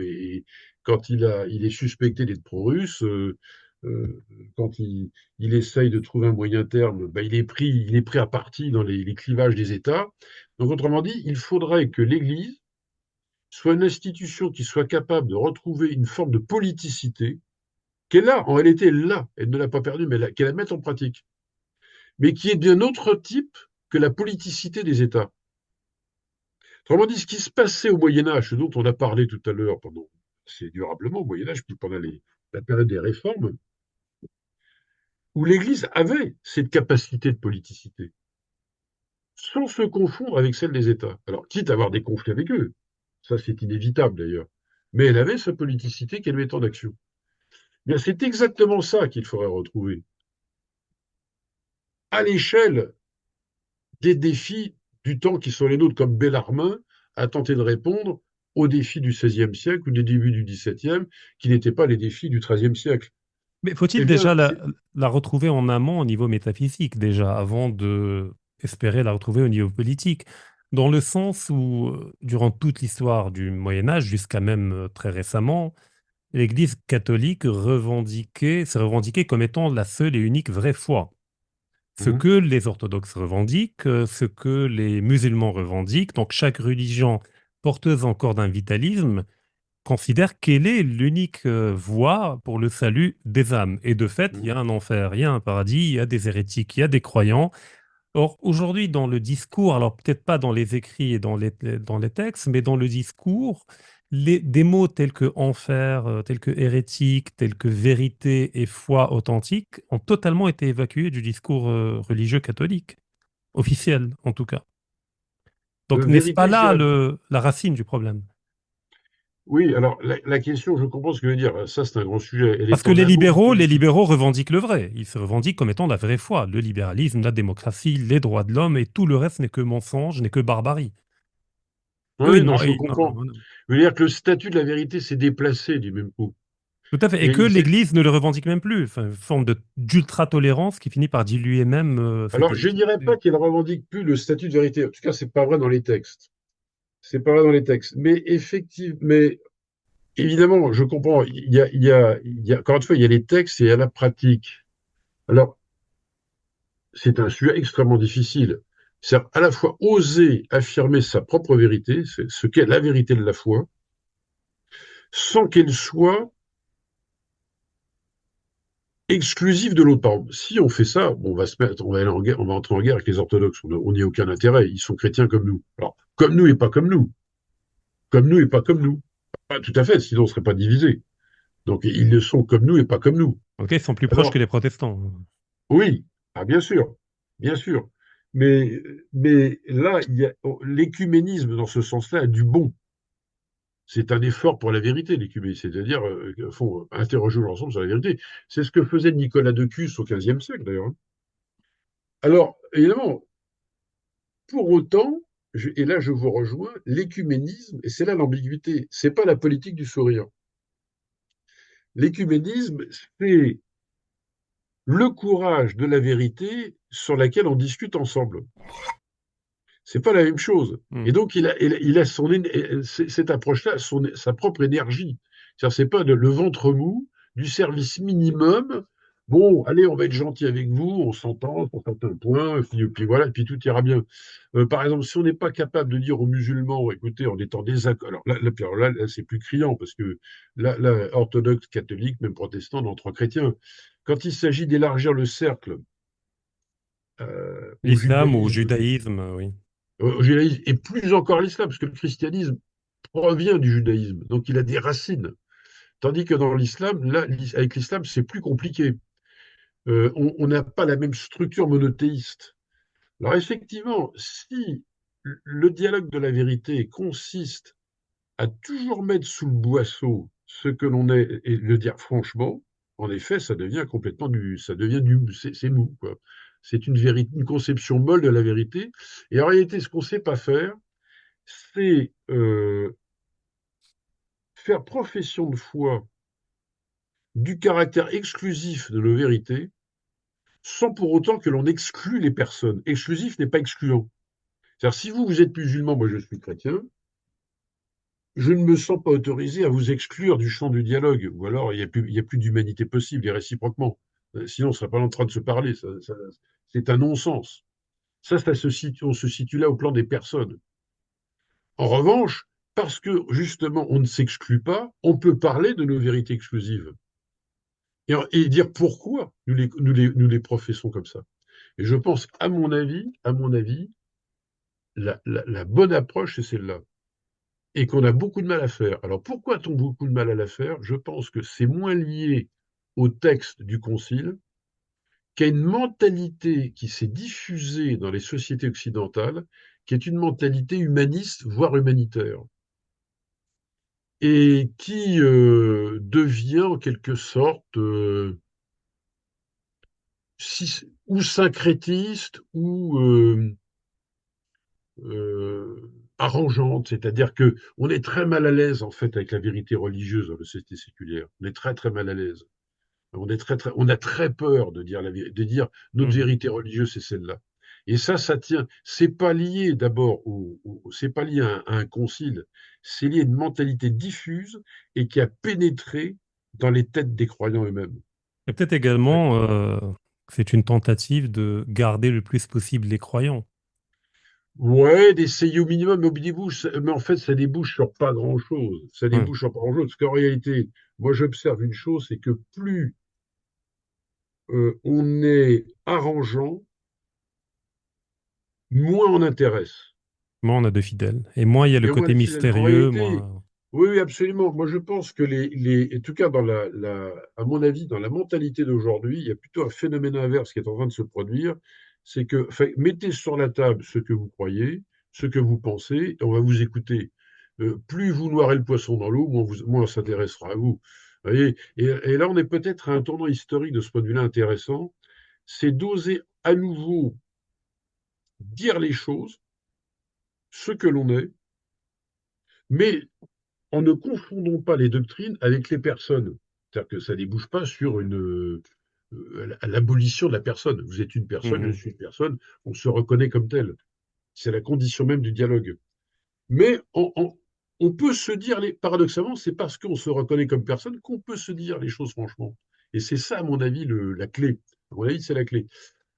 quand il est suspecté d'être pro-russe, quand il essaye de trouver un moyen terme, ben, il est pris à partie dans les clivages des États. Donc, autrement dit, il faudrait que l'Église soit une institution qui soit capable de retrouver une forme de politicité qu'elle a, en réalité, elle l'a, elle ne l'a pas perdue, mais qu'elle la mette en pratique, mais qui est d'un autre type que la politicité des États. Autrement dit, ce qui se passait au Moyen-Âge, ce dont on a parlé tout à l'heure, c'est durablement au Moyen-Âge, puis pendant la période des réformes, où l'Église avait cette capacité de politicité, sans se confondre avec celle des États. Alors, quitte à avoir des conflits avec eux, ça c'est inévitable d'ailleurs, mais elle avait sa politicité qu'elle mettait en action. Bien, c'est exactement ça qu'il faudrait retrouver à l'échelle des défis du temps qui sont les nôtres, comme Bellarmin a tenté de répondre aux défis du XVIe siècle ou des débuts du XVIIe, qui n'étaient pas les défis du XIIIe siècle. Mais faut-il Eh bien, déjà la retrouver en amont au niveau métaphysique, déjà, avant de espérer la retrouver au niveau politique? Dans le sens où, durant toute l'histoire du Moyen Âge, jusqu'à même très récemment, l'Église catholique s'est revendiquée comme étant la seule et unique vraie foi. Ce mmh, que les orthodoxes revendiquent, ce que les musulmans revendiquent, donc chaque religion porteuse encore d'un vitalisme, considère qu'elle est l'unique voie pour le salut des âmes. Et de fait, il y mmh. a un enfer, il y a un paradis, il y a des hérétiques, il y a des croyants. Or, aujourd'hui, dans le discours, alors peut-être pas dans les écrits et dans les textes, mais dans le discours, des mots tels que enfer, tels que hérétique, tels que vérité et foi authentique ont totalement été évacués du discours religieux catholique, officiel en tout cas. Donc, n'est-ce pas Vérité, je là dirais. la racine du problème? Oui, alors la question, je comprends ce que veut dire. Ça, c'est un grand sujet. Elle Parce est que en amont du les politique. libéraux revendiquent le vrai. Ils se revendiquent comme étant la vraie foi, le libéralisme, la démocratie, les droits de l'homme, et tout le reste n'est que mensonge, n'est que barbarie. Eux, Oui, ils non, n'ont... je comprends. Je veux dire que le statut de la vérité s'est déplacé du même coup. Tout à fait. Et Et que l'Église ne le revendique même plus. Enfin, une forme d'ultra-tolérance qui finit par diluer même cette alors, je ne dirais légitimité. pas qu'elle revendique plus le statut de vérité. En tout cas, c'est pas vrai dans les textes. C'est pas vrai dans les textes. Mais effectivement, mais évidemment, je comprends. Encore une fois, il y a les textes et il y a la pratique. Alors, c'est un sujet extrêmement difficile. C'est à la fois oser affirmer sa propre vérité, c'est ce qu'est la vérité de la foi, sans qu'elle soit exclusive de l'autre. Par exemple, si on fait ça, bon, on va aller en guerre, on va entrer en guerre avec les orthodoxes. On n'y a aucun intérêt. Ils sont chrétiens comme nous. Alors, comme nous et pas comme nous. Comme nous et pas comme nous. Pas tout à fait, sinon on ne serait pas divisés. Donc, ils le sont comme nous et pas comme nous. Ok, ils sont plus proches que Alors, les protestants. oui, ah, bien sûr, bien sûr. Mais là, l'écuménisme, dans ce sens-là, a du bon. C'est un effort pour la vérité, l'écuménisme, c'est-à-dire, interroger l'ensemble sur la vérité. C'est ce que faisait Nicolas de Cus au XVe siècle, d'ailleurs. Alors, évidemment, pour autant, et là je vous rejoins, l'écuménisme, et c'est là l'ambiguïté, c'est pas la politique du sourire. L'écuménisme, c'est le courage de la vérité sur laquelle on discute ensemble. C'est pas la même chose. Et donc, il a cette approche-là, sa propre énergie. C'est pas le ventre mou du service minimum. Bon, allez, on va être gentil avec vous, on s'entend pour certains points, puis voilà, puis tout ira bien. Par exemple, si on n'est pas capable de dire aux musulmans, écoutez, on est en désaccord, alors là, c'est plus criant, parce que là, orthodoxe, catholique, même protestant, entre chrétiens, quand il s'agit d'élargir le cercle au L'islam ou judaïsme, judaïsme, oui. au judaïsme, et plus encore à l'islam, parce que le christianisme provient du judaïsme, donc il a des racines. Tandis que dans l'islam, là, avec l'islam, c'est plus compliqué. On n'a pas la même structure monothéiste. Alors effectivement, si le dialogue de la vérité consiste à toujours mettre sous le boisseau ce que l'on est et le dire franchement, en effet, ça devient complètement c'est mou, quoi. C'est une conception molle de la vérité. Et en réalité, ce qu'on ne sait pas faire, c'est faire profession de foi du caractère exclusif de nos vérités, sans pour autant que l'on exclue les personnes. Exclusif n'est pas excluant. C'est-à-dire, si vous êtes musulman, moi je suis chrétien, je ne me sens pas autorisé à vous exclure du champ du dialogue, ou alors il n'y a plus d'humanité possible, et réciproquement. Sinon, on ne serait pas en train de se parler. C'est un non-sens. On se situe là au plan des personnes. En revanche, parce que justement on ne s'exclut pas, on peut parler de nos vérités exclusives et dire pourquoi nous les professons comme ça. Et je pense, à mon avis, la bonne approche, c'est celle-là. Et qu'on a beaucoup de mal à faire. Alors pourquoi a-t-on beaucoup de mal à la faire? Je pense que c'est moins lié au texte du Concile qu'à une mentalité qui s'est diffusée dans les sociétés occidentales, qui est une mentalité humaniste, voire humanitaire, et qui devient en quelque sorte ou syncrétiste ou euh, arrangeante, c'est-à-dire que on est très mal à l'aise en fait avec la vérité religieuse dans la société séculière. On est très très mal à l'aise. On a très peur de dire de dire notre Mhm. vérité religieuse c'est celle-là. Et ça tient. C'est pas lié d'abord c'est pas lié à un concile. C'est lié à une mentalité diffuse et qui a pénétré dans les têtes des croyants eux-mêmes. Et peut-être également que c'est une tentative de garder le plus possible les croyants. Ouais, d'essayer au minimum, mais en fait, ça débouche sur pas grand-chose. Ça Ouais. débouche sur pas grand-chose, parce qu'en réalité, moi, j'observe une chose, c'est que plus on est arrangeant, moins on intéresse. Moins on a de fidèles. Et moins il y a le Et on voit côté le fidèle. En mystérieux, réalité, moins... oui, oui, absolument. Moi, je pense que en tout cas, à mon avis, dans la mentalité d'aujourd'hui, il y a plutôt un phénomène inverse qui est en train de se produire. C'est que, enfin, mettez sur la table ce que vous croyez, ce que vous pensez, et on va vous écouter. Plus vous noierez le poisson dans l'eau, moins on s'intéressera à vous. Vous voyez, et là, on est peut-être à un tournant historique de ce point de vue-là intéressant. C'est d'oser à nouveau dire les choses, ce que l'on est, mais en ne confondons pas les doctrines avec les personnes. C'est-à-dire que ça ne débouche pas sur l'abolition de la personne. Vous êtes une personne, je Mhm. suis une personne, on se reconnaît comme tel. C'est la condition même du dialogue. Mais on peut se dire, paradoxalement, c'est parce qu'on se reconnaît comme personne qu'on peut se dire les choses franchement. Et c'est ça, à mon avis, la clé. À mon avis, c'est la clé.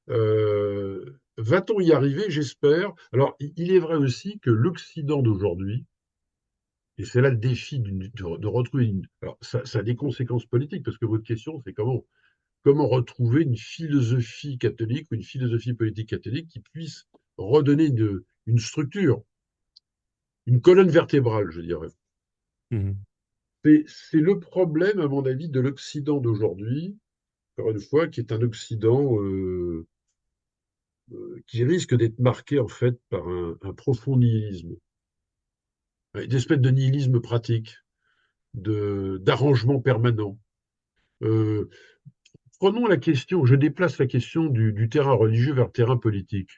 Va-t-on y arriver? J'espère. Alors, il est vrai aussi que l'Occident d'aujourd'hui, et c'est là le défi de retrouver Alors, ça a des conséquences politiques, parce que votre question, c'est comment retrouver une philosophie catholique ou une philosophie politique catholique qui puisse redonner une structure, une colonne vertébrale, je dirais. Mhm. C'est le problème, à mon avis, de l'Occident d'aujourd'hui, encore une fois, qui est un Occident qui risque d'être marqué, en fait, par un profond nihilisme. d'espèce de nihilisme pratique, d'arrangement permanent. Euh, Prenons la question, je déplace la question du terrain religieux vers le terrain politique.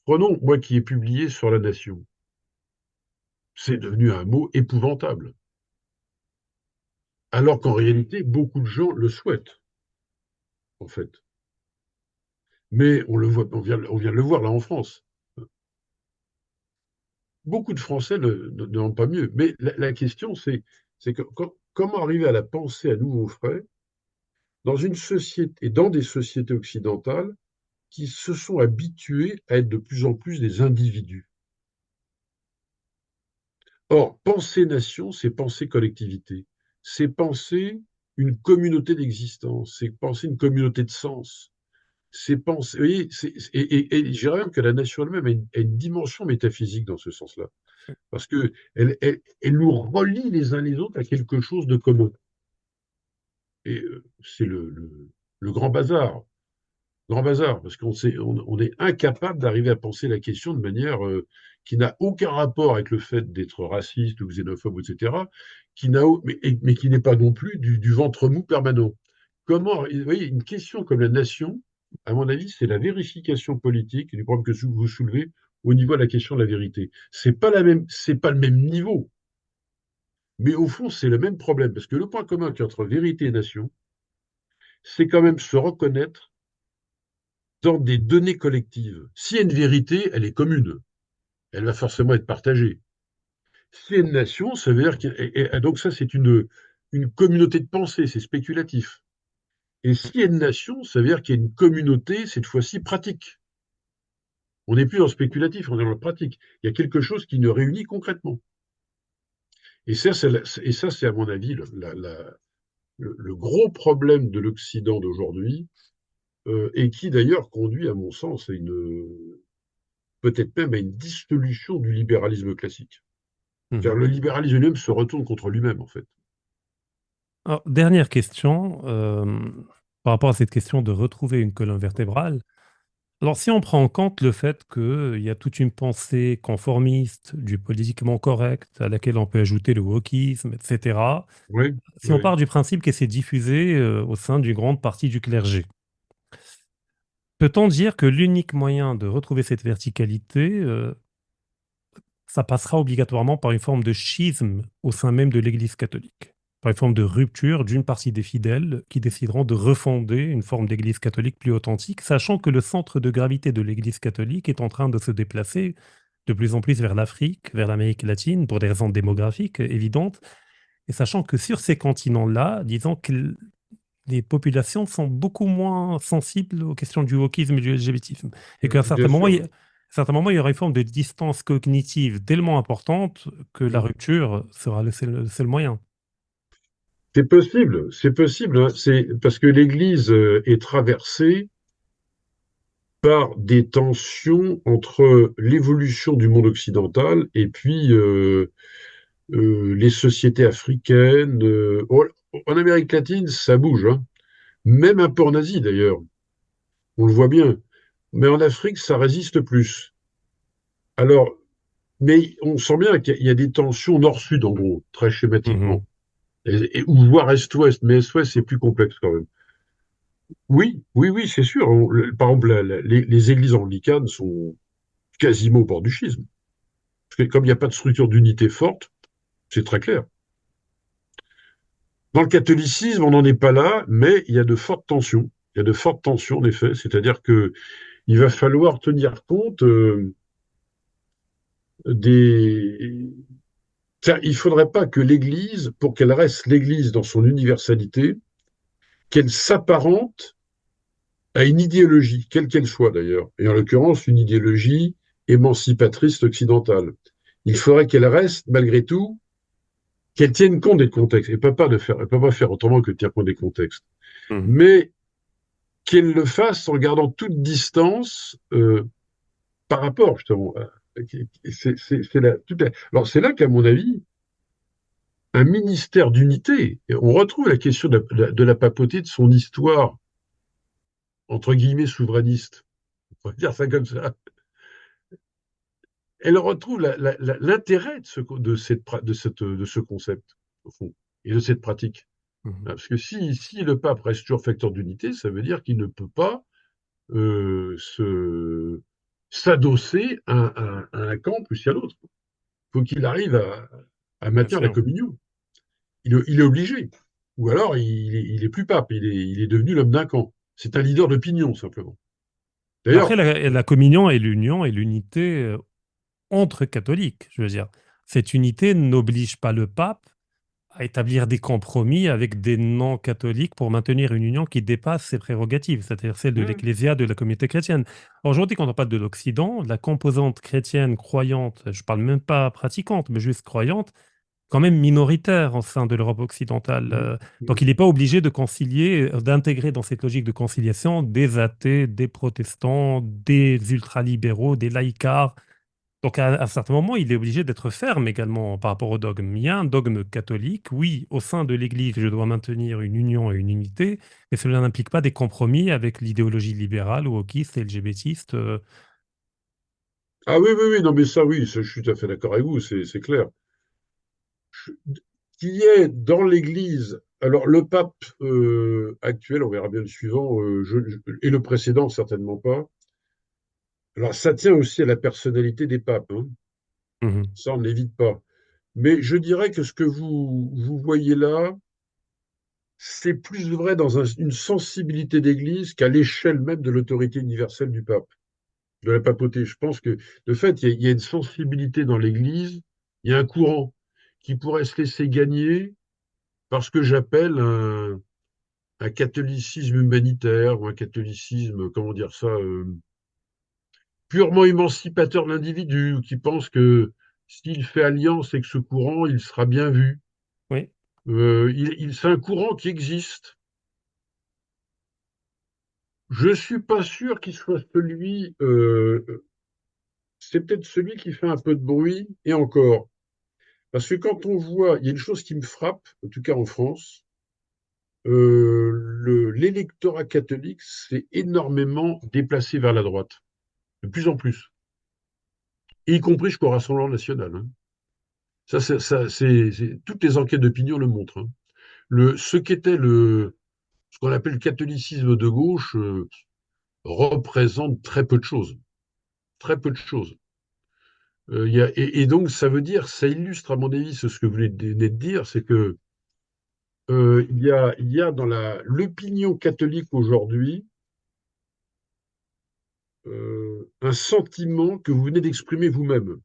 Prenons, moi qui ai publié sur la nation. C'est devenu un mot épouvantable. Alors qu'en réalité, beaucoup de gens le souhaitent, en fait. Mais on le voit, on vient de le voir là en France. Beaucoup de Français ne demandent pas mieux. Mais la question, c'est que comment arriver à la pensée à nouveau frais dans une société et dans des sociétés occidentales qui se sont habituées à être de plus en plus des individus. Or, penser nation, c'est penser collectivité, c'est penser une communauté d'existence, c'est penser une communauté de sens, c'est penser, vous voyez, et je dirais même que la nation elle-même a une dimension métaphysique dans ce sens-là, parce que elle nous relie les uns les autres à quelque chose de commun. Et c'est le grand bazar. Grand bazar, parce on est incapable d'arriver à penser la question de manière qui n'a aucun rapport avec le fait d'être raciste ou xénophobe, etc., mais qui n'est pas non plus du ventre mou permanent. Comment, vous voyez, une question comme la nation, à mon avis, c'est la vérification politique du problème que vous soulevez au niveau de la question de la vérité. C'est pas le même niveau, mais au fond, c'est le même problème, parce que le point commun qui est entre vérité et nation, c'est quand même se reconnaître dans des données collectives. S'il y a une vérité, elle est commune. Elle va forcément être partagée. S'il y a une nation, ça veut dire donc ça, c'est une communauté de pensée, c'est spéculatif. Et s'il y a une nation, ça veut dire qu'il y a une communauté, cette fois-ci, pratique. On n'est plus dans le spéculatif, on est dans le pratique. Il y a quelque chose qui nous réunit concrètement. Et ça, c'est à mon avis, le gros problème de l'Occident d'aujourd'hui, et qui d'ailleurs conduit, à mon sens, à peut-être même à une dissolution du libéralisme classique. Car le libéralisme lui-même se retourne contre lui-même, en fait. Alors, dernière question, par rapport à cette question de retrouver une colonne vertébrale. Alors, si on prend en compte le fait qu'il y a toute une pensée conformiste, du politiquement correct, à laquelle on peut ajouter le wokisme, etc., Oui, si on oui. part du principe que c'est diffusé au sein d'une grande partie du clergé, peut-on dire que l'unique moyen de retrouver cette verticalité, ça passera obligatoirement par une forme de schisme au sein même de l'Église catholique, par une forme de rupture d'une partie des fidèles qui décideront de refonder une forme d'Église catholique plus authentique, sachant que le centre de gravité de l'Église catholique est en train de se déplacer de plus en plus vers l'Afrique, vers l'Amérique latine, pour des raisons démographiques évidentes, et sachant que sur ces continents-là, disons que les populations sont beaucoup moins sensibles aux questions du wokisme et du LGBTisme. Et qu'à un Bien certain moment, sûr. à certains moments, il y aura une forme de distance cognitive tellement importante que la Mm. rupture sera le seul moyen. C'est possible, c'est possible. Hein. C'est parce que l'Église est traversée par des tensions entre l'évolution du monde occidental et puis les sociétés africaines. En Amérique latine, ça bouge, hein. Même un peu en Asie d'ailleurs. On le voit bien. Mais en Afrique, ça résiste plus. Alors, mais on sent bien qu'il y a des tensions nord-sud, en gros, très schématiquement. Mhm. Ou voire est-ouest, mais est-ouest, c'est plus complexe quand même. Oui, oui, oui, c'est sûr. Par exemple, les églises anglicanes sont quasiment au bord du schisme. Parce que comme il n'y a pas de structure d'unité forte, c'est très clair. Dans le catholicisme, on n'en est pas là, mais il y a de fortes tensions. Il y a de fortes tensions, en effet. C'est-à-dire que il va falloir tenir compte des. Il ne faudrait pas que l'Église, pour qu'elle reste l'Église dans son universalité, qu'elle s'apparente à une idéologie, quelle qu'elle soit d'ailleurs, et en l'occurrence une idéologie émancipatrice occidentale. Il faudrait qu'elle reste, malgré tout, qu'elle tienne compte des contextes, et elle peut pas faire autrement que de tenir compte des contextes, Mhm. mais qu'elle le fasse en gardant toute distance par rapport justement. Alors c'est là qu'à mon avis, un ministère d'unité, on retrouve la question de la papauté, de son histoire, entre guillemets, souverainiste. On va dire ça comme ça. elle retrouve l'intérêt de ce concept, au fond, et de cette pratique. Mhm. Parce que si le pape reste toujours facteur d'unité, ça veut dire qu'il ne peut pas s'adosser à un camp plus qu'à l'autre. Il faut qu'il arrive à Bien maintenir la sûr. communion. Il est obligé. Ou alors, il est plus pape, il est devenu l'homme d'un camp. C'est un leader d'opinion, simplement. Après, D'ailleurs, la communion et l'union et l'unité entre catholiques, je veux dire. Cette unité n'oblige pas le pape à établir des compromis avec des non-catholiques pour maintenir une union qui dépasse ses prérogatives, c'est-à-dire celle de hum, l'Ecclésia, de la communauté chrétienne. Aujourd'hui, quand on parle de l'Occident, la composante chrétienne croyante, je ne parle même pas pratiquante, mais juste croyante, quand même minoritaire au sein de l'Europe occidentale. hum, Donc hum. il n'est pas obligé de concilier, d'intégrer dans cette logique de conciliation des athées, des protestants, des ultralibéraux, des laïcards. Donc à un certain moment, il est obligé d'être ferme également par rapport au dogme. Il y a un dogme catholique, oui, au sein de l'Église, je dois maintenir une union et une unité, mais cela n'implique pas des compromis avec l'idéologie libérale ou wokiste et LGBTiste. Ah oui, oui, oui, non, mais ça, oui, ça, je suis tout à fait d'accord avec vous, c'est clair. Qu'il y ait dans l'Église, alors le pape actuel, on verra bien le suivant, et le précédent, certainement pas. Alors ça tient aussi à la personnalité des papes, hein. Mhm. Ça, on n'évite pas. Mais je dirais que ce que vous voyez là, c'est plus vrai dans une sensibilité d'Église qu'à l'échelle même de l'autorité universelle du pape, de la papauté. Je pense que de fait, il y a une sensibilité dans l'Église, il y a un courant qui pourrait se laisser gagner par ce que j'appelle un catholicisme humanitaire ou un catholicisme, comment dire ça, purement émancipateur de l'individu, qui pense que s'il fait alliance avec ce courant, il sera bien vu. Oui, C'est un courant qui existe. Je suis pas sûr qu'il soit celui, c'est peut-être celui qui fait un peu de bruit, et encore. Parce que quand on voit, il y a une chose qui me frappe, en tout cas en France, l'électorat catholique s'est énormément déplacé vers la droite, de plus en plus, y compris jusqu'au Rassemblement national, hein. Toutes les enquêtes d'opinion le montrent, hein. Ce qu'on appelle le catholicisme de gauche représente très peu de choses, très peu de choses. Et donc ça veut dire, ça illustre à mon avis ce que vous venez de dire, c'est que il y a dans l'opinion catholique aujourd'hui un sentiment que vous venez d'exprimer vous-même,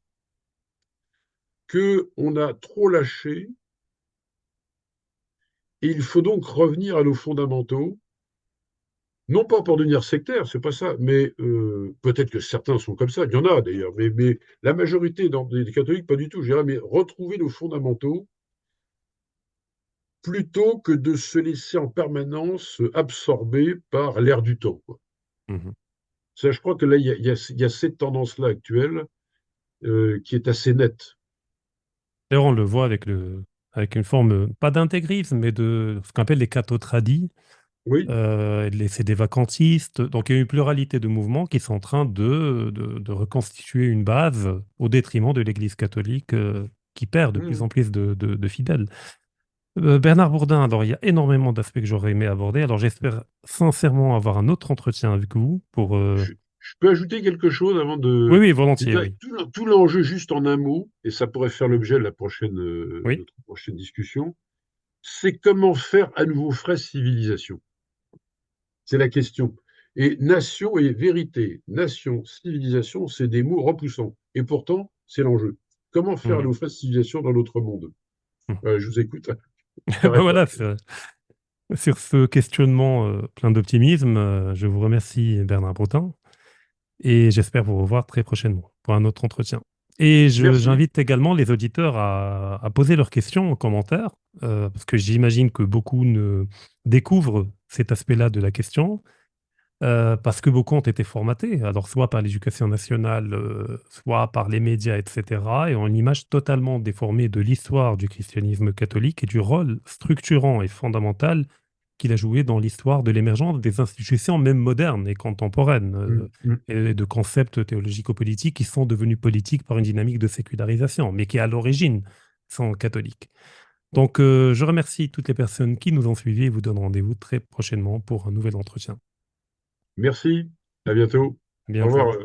que on a trop lâché et il faut donc revenir à nos fondamentaux. Non pas pour devenir sectaire, c'est pas ça, mais peut-être que certains sont comme ça, il y en a d'ailleurs, mais la majorité des catholiques, pas du tout, je dirais, mais retrouver nos fondamentaux plutôt que de se laisser en permanence absorber par l'air du temps, quoi. mhm. Ça, je crois que là, il y a cette tendance-là actuelle qui est assez nette. D'ailleurs, on le voit avec une forme, pas d'intégrisme, mais de ce qu'on appelle les cathotradis. Oui, C'est des vacantistes. Donc, il y a une pluralité de mouvements qui sont en train de reconstituer une base au détriment de l'Église catholique qui perd de plus mmh. en plus de fidèles. Bernard Bourdin, alors il y a énormément d'aspects que j'aurais aimé aborder. Alors, j'espère sincèrement avoir un autre entretien avec vous pour... Je peux ajouter quelque chose avant Oui, de. oui, volontiers, C'est-à-dire oui. tout l'enjeu, juste en un mot, et ça pourrait faire l'objet de Oui. notre prochaine discussion, c'est comment faire à nouveau fraise civilisation. C'est la question. Et nation et vérité, nation, civilisation, c'est des mots repoussants. Et pourtant, c'est l'enjeu. Comment faire à Mhm. nouveau fraise civilisation dans notre monde? Mhm. Je vous écoute. Ben J'arrête là. voilà, sur ce questionnement plein d'optimisme, je vous remercie, Bernard Bourdin. Et j'espère vous revoir très prochainement pour un autre entretien. Et Merci. j'invite également les auditeurs à poser leurs questions en commentaire, parce que j'imagine que beaucoup ne découvrent cet aspect-là de la question, parce que beaucoup ont été formatés, alors soit par l'éducation nationale, soit par les médias, etc., et ont une image totalement déformée de l'histoire du christianisme catholique et du rôle structurant et fondamental qu'il a joué dans l'histoire de l'émergence des institutions, même modernes et contemporaines, et de concepts théologico-politiques qui sont devenus politiques par une dynamique de sécularisation, mais qui, à l'origine, sont catholiques. Donc, je remercie toutes les personnes qui nous ont suivis et vous donne rendez-vous très prochainement pour un nouvel entretien. Merci, à bientôt. Au Bientôt. revoir.